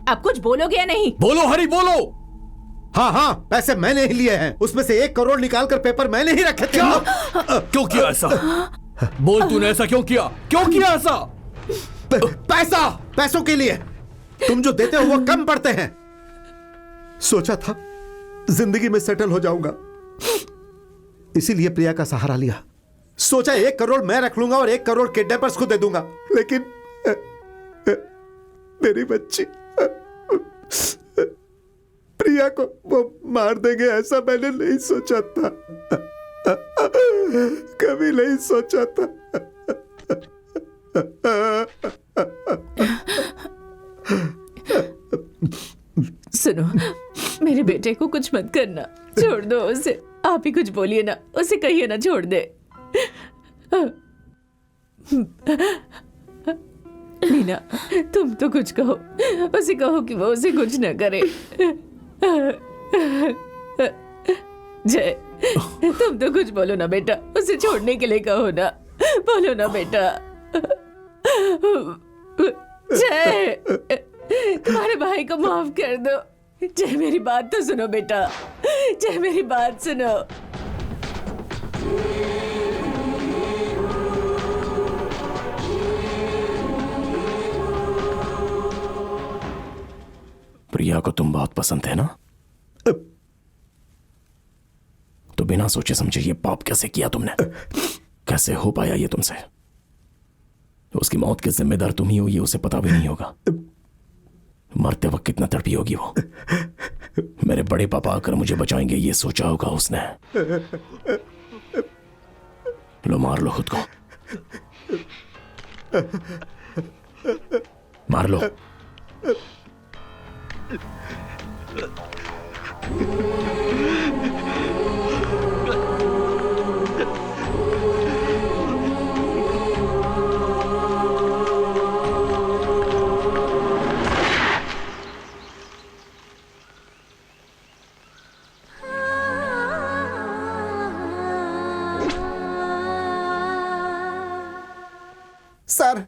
आप कुछ बोलोगे या नहीं? बोलो हरी, बोलो। हाँ हाँ, पैसे मैंने ही लिए हैं। उसमें से 1 करोड़ निकालकर पेपर मैंने ही रखे थे। क्यों किया ऐसा? बोल, तूने ऐसा क्यों किया? क्यों किया ऐसा? पैसों के लिए। तुम जो देते हो वो कम पड़ते हैं। सोचा था जिंदगी में सेटल हो जाऊंगा, इसीलिए प्रिया का सहारा लिया। सोचा 1 करोड़ मैं रख लूंगा और 1 करोड़ किडनैपर्स को दे दूंगा, लेकिन मेरी बच्ची प्रिया को वो मार देंगे ऐसा मैंने नहीं सोचा था। कभी नहीं सोचा था। सुनो, मेरे बेटे को कुछ मत करना, छोड़ दो उसे। आप ही कुछ बोलिए ना, उसे कहिए ना छोड़ दे। मीना, तुम तो कुछ कहो, उसे कहो कि वो उसे कुछ न करे। जय, तुम तो कुछ बोलो ना बेटा, उसे छोड़ने के लिए कहो ना, बोलो ना बेटा। जय, तुम्हारे भाई को माफ कर दो। जय, मेरी बात तो सुनो बेटा। जय, मेरी बात सुनो। प्रिया को तुम बहुत पसंद है ना? तो बिना सोचे समझे ये पाप कैसे किया तुमने? कैसे हो पाया ये तुमसे? उसकी मौत के जिम्मेदार तुम ही हो, ये उसे पता भी नहीं होगा। मरते वक्त कितना तड़पी होगी वो। मेरे बड़े पापा आकर मुझे बचाएंगे ये सोचा होगा उसने। लो, मार लो खुद को, मार लो। सर,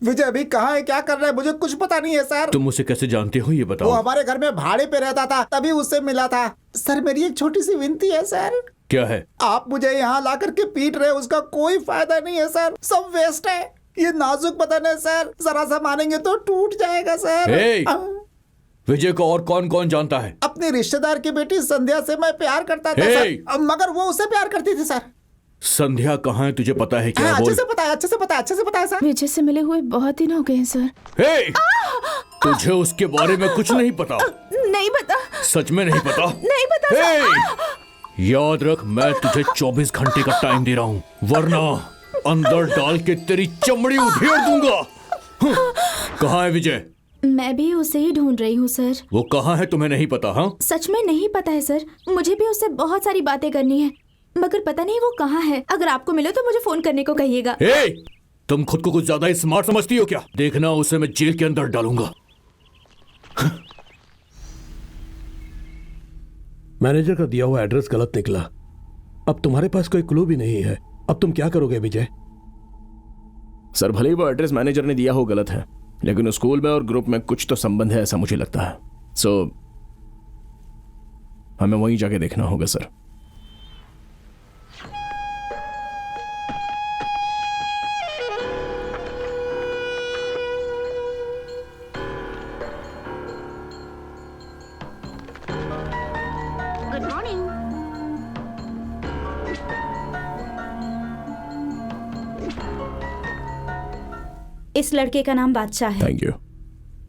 विजय अभी कहाँ है, क्या कर रहा है, मुझे कुछ पता नहीं है सर। तुम उसे कैसे जानते हो ये बताओ। वो हमारे घर में भाड़े पे रहता था, तभी उससे मिला था। सर, मेरी एक छोटी सी विनती है सर। क्या है? आप मुझे यहाँ ला करके पीट रहे, उसका कोई फायदा नहीं है सर, सब वेस्ट है। ये नाजुक बदन है सर, जरा सा मारेंगे तो टूट जाएगा सर। विजय को और कौन कौन जानता है? अपने रिश्तेदार की बेटी संध्या से मैं प्यार करता था सर, मगर वो उसे प्यार करती थी सर। संध्या कहाँ है तुझे पता है क्या? अच्छे से पता है, अच्छे से पता है, अच्छे से पता है सर। विजय से मिले हुए बहुत दिन हो गए हैं सर। तुझे उसके बारे में कुछ नहीं पता? नहीं पता। सच में नहीं पता? नहीं पता। याद रख, मैं तुझे 24 घंटे का टाइम दे रहा हूँ, वरना अंदर डाल के तेरी चमड़ी उधेड़ दूंगा। कहाँ है विजय? मैं भी उसे ही ढूंढ रही हूँ सर। वो कहाँ है तुम्हें नहीं पता? हाँ, सच में नहीं पता है सर, मुझे भी उससे बहुत सारी बातें करनी है, मगर पता नहीं वो कहाँ है। अगर आपको मिले तो मुझे फोन करने को कहिएगा। तुम खुद को कुछ ज्यादा ही स्मार्ट समझती हो क्या? देखना उसे मैं जेल के अंदर डालूंगा। मैनेजर का दिया हुआ एड्रेस गलत निकला। अब तुम्हारे पास कोई क्लू भी नहीं है। अब तुम क्या करोगे विजय? सर भले ही वो एड्रेस मैनेजर ने दिया हो गलत है, लेकिन उस स्कूल में और ग्रुप में कुछ तो संबंध है ऐसा मुझे लगता है। सो हमें वहीं जाके देखना होगा सर। Good morning. इस लड़के का नाम बादशाह है। Thank you.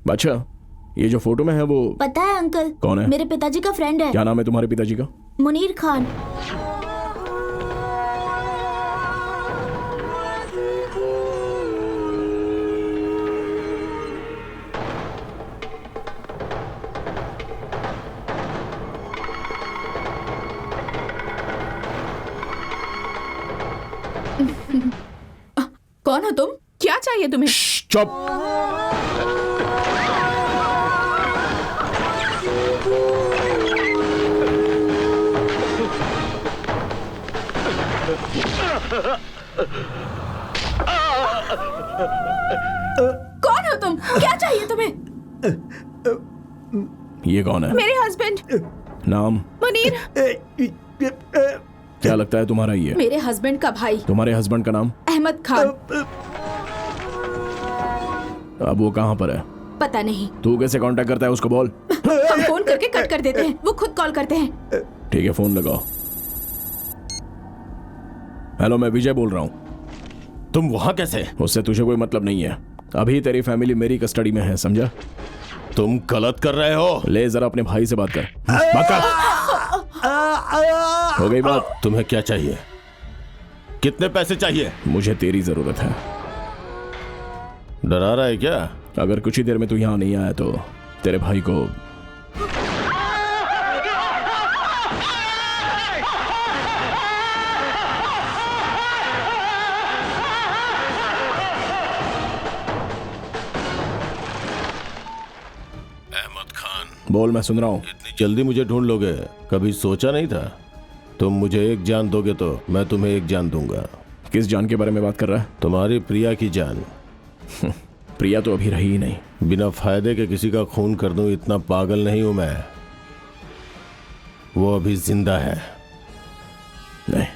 बादशाह, ये जो फोटो में है वो पता है अंकल, कौन है? मेरे पिताजी का फ्रेंड है। क्या नाम है तुम्हारे पिताजी का? मुनीर खान। कौन हो तुम? क्या चाहिए तुम्हें? चुप। कौन हो तुम? क्या चाहिए तुम्हें? ये कौन है? मेरे हस्बैंड। नाम? मुनीर। क्या लगता है तुम्हारा ये? मेरे हस्बैंड का भाई। तुम्हारे हस्बैंड का नाम? अहमद खान। अब वो कहाँ पर है? पता नहीं। तू कैसे कांटेक्ट करता है उसको बोल। हम फोन करके कट कर देते हैं, वो खुद कॉल करते हैं। ठीक है, फोन लगाओ। हेलो, मैं विजय बोल रहा हूँ। तुम वहां कैसे? उससे तुझे कोई मतलब नहीं है। अभी तेरी फैमिली मेरी कस्टडी में है, समझा? तुम गलत कर रहे हो। ले जरा अपने भाई से बात कर। बात कर। हो गई बात? तुम्हें क्या चाहिए? कितने पैसे चाहिए? मुझे तेरी जरूरत है। डरा रहा है क्या? अगर कुछ ही देर में तू यहाँ नहीं आया तो तेरे भाई को अहमद खान। बोल, मैं सुन रहा हूँ। इतनी जल्दी मुझे ढूंढ लोगे? कभी सोचा नहीं था। तुम मुझे एक जान दोगे तो मैं तुम्हें एक जान दूंगा। किस जान के बारे में बात कर रहा है? तुम्हारी प्रिया की जान। प्रिया तो अभी रही ही नहीं। बिना फायदे के किसी का खून कर दूं, इतना पागल नहीं हूं मैं। वो अभी जिंदा है। नहीं,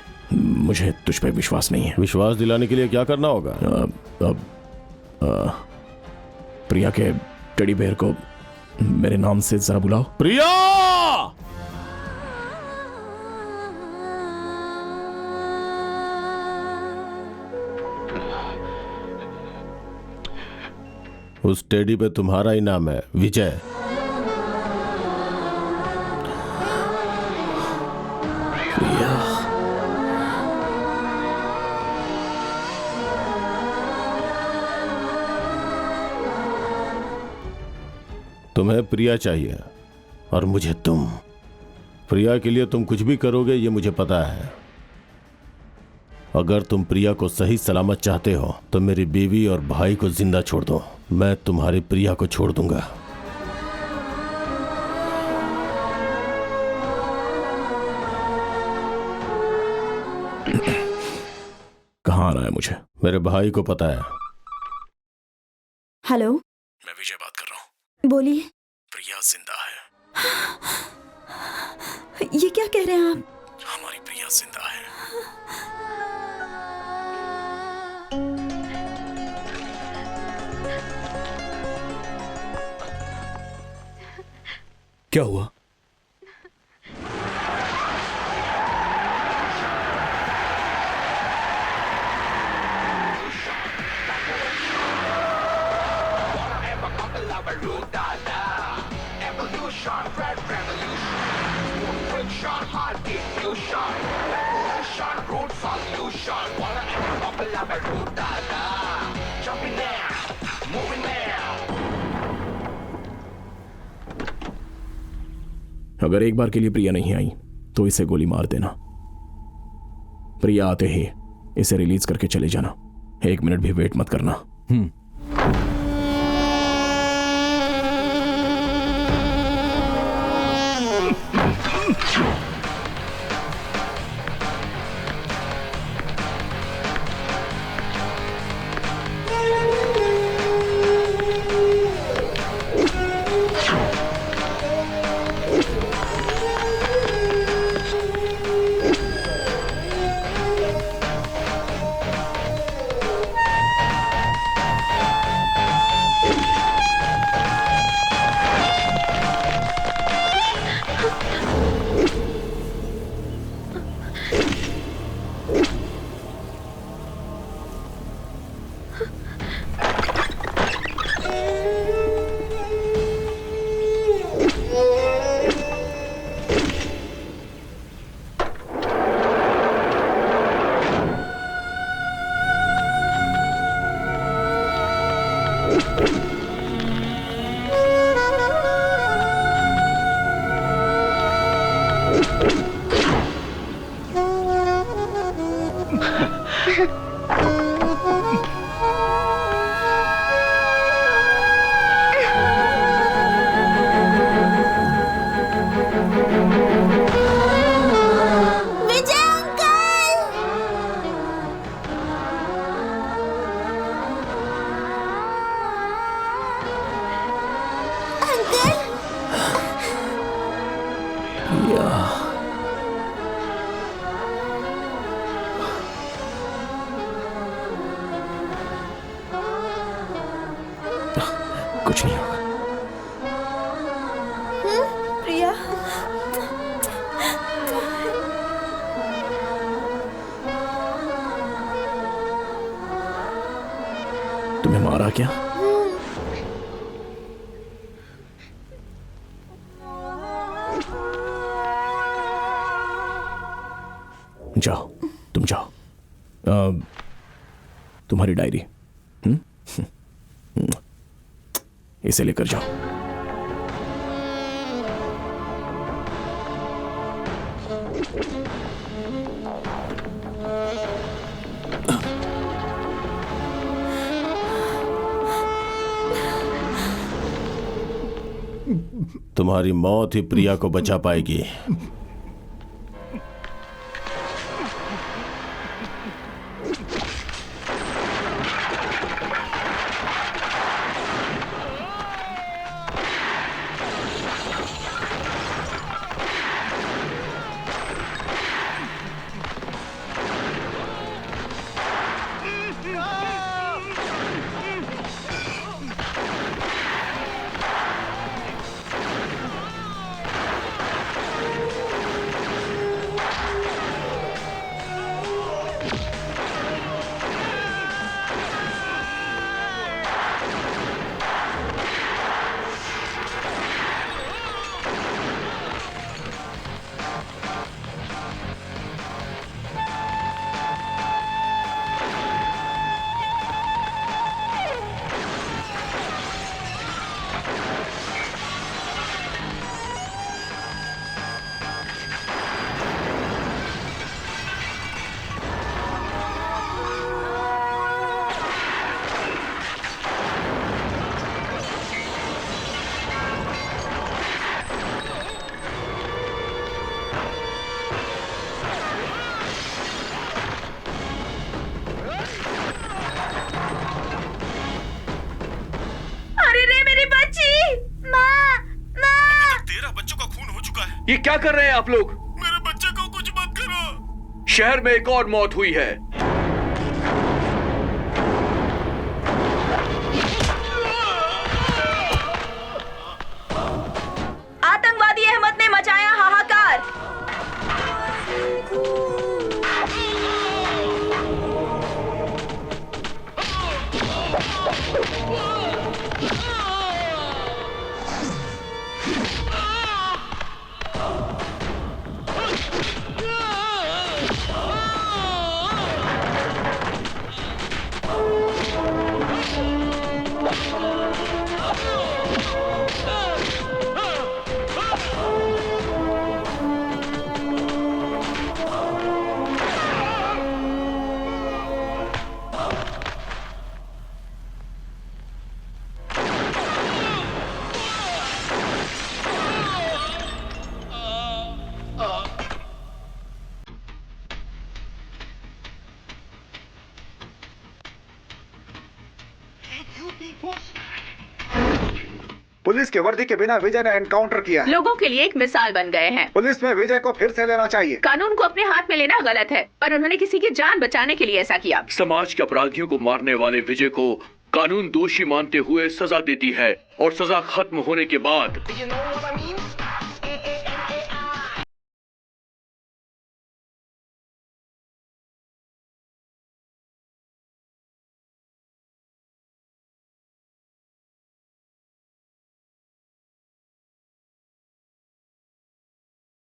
मुझे तुझ पे विश्वास नहीं है। विश्वास दिलाने के लिए क्या करना होगा? प्रिया के टेडी बेयर को मेरे नाम से जरा बुलाओ। प्रिया! उस टेडी पे तुम्हारा ही नाम है, विजय। प्रिया। तुम्हें प्रिया चाहिए और मुझे तुम। प्रिया के लिए तुम कुछ भी करोगे, ये मुझे पता है। अगर तुम प्रिया को सही सलामत चाहते हो तो मेरी बीवी और भाई को जिंदा छोड़ दो। मैं तुम्हारी प्रिया को छोड़ दूंगा। कहाँ आना है मुझे? मेरे भाई को पता है। हेलो, मैं विजय बात कर रहा हूँ। बोलिए। प्रिया जिंदा है। ये क्या कह रहे हैं आप? हमारी प्रिया जिंदा है। क्या हुआ? अगर एक बार के लिए प्रिया नहीं आई तो इसे गोली मार देना। प्रिया आते ही इसे रिलीज करके चले जाना। 1 मिनट भी वेट मत करना। कुछ नहीं होगा। प्रिया, तुम्हें मारा क्या? जाओ, तुम जाओ। तुम्हारी डायरी इसे लेकर जाओ। तुम्हारी मौत ही प्रिया को बचा पाएगी। ये क्या कर रहे हैं आप लोग? मेरे बच्चे को कुछ मत करो। शहर में एक और मौत हुई है। आतंकवादी अहमद ने मचाया हाहाकार। पुलिस की वर्दी के बिना विजय ने एनकाउंटर किया है। लोगों के लिए एक मिसाल बन गए हैं। पुलिस में विजय को फिर से लेना चाहिए। कानून को अपने हाथ में लेना गलत है, पर उन्होंने किसी की जान बचाने के लिए ऐसा किया। समाज के अपराधियों को मारने वाले विजय को कानून दोषी मानते हुए सजा देती है और सजा खत्म होने के बाद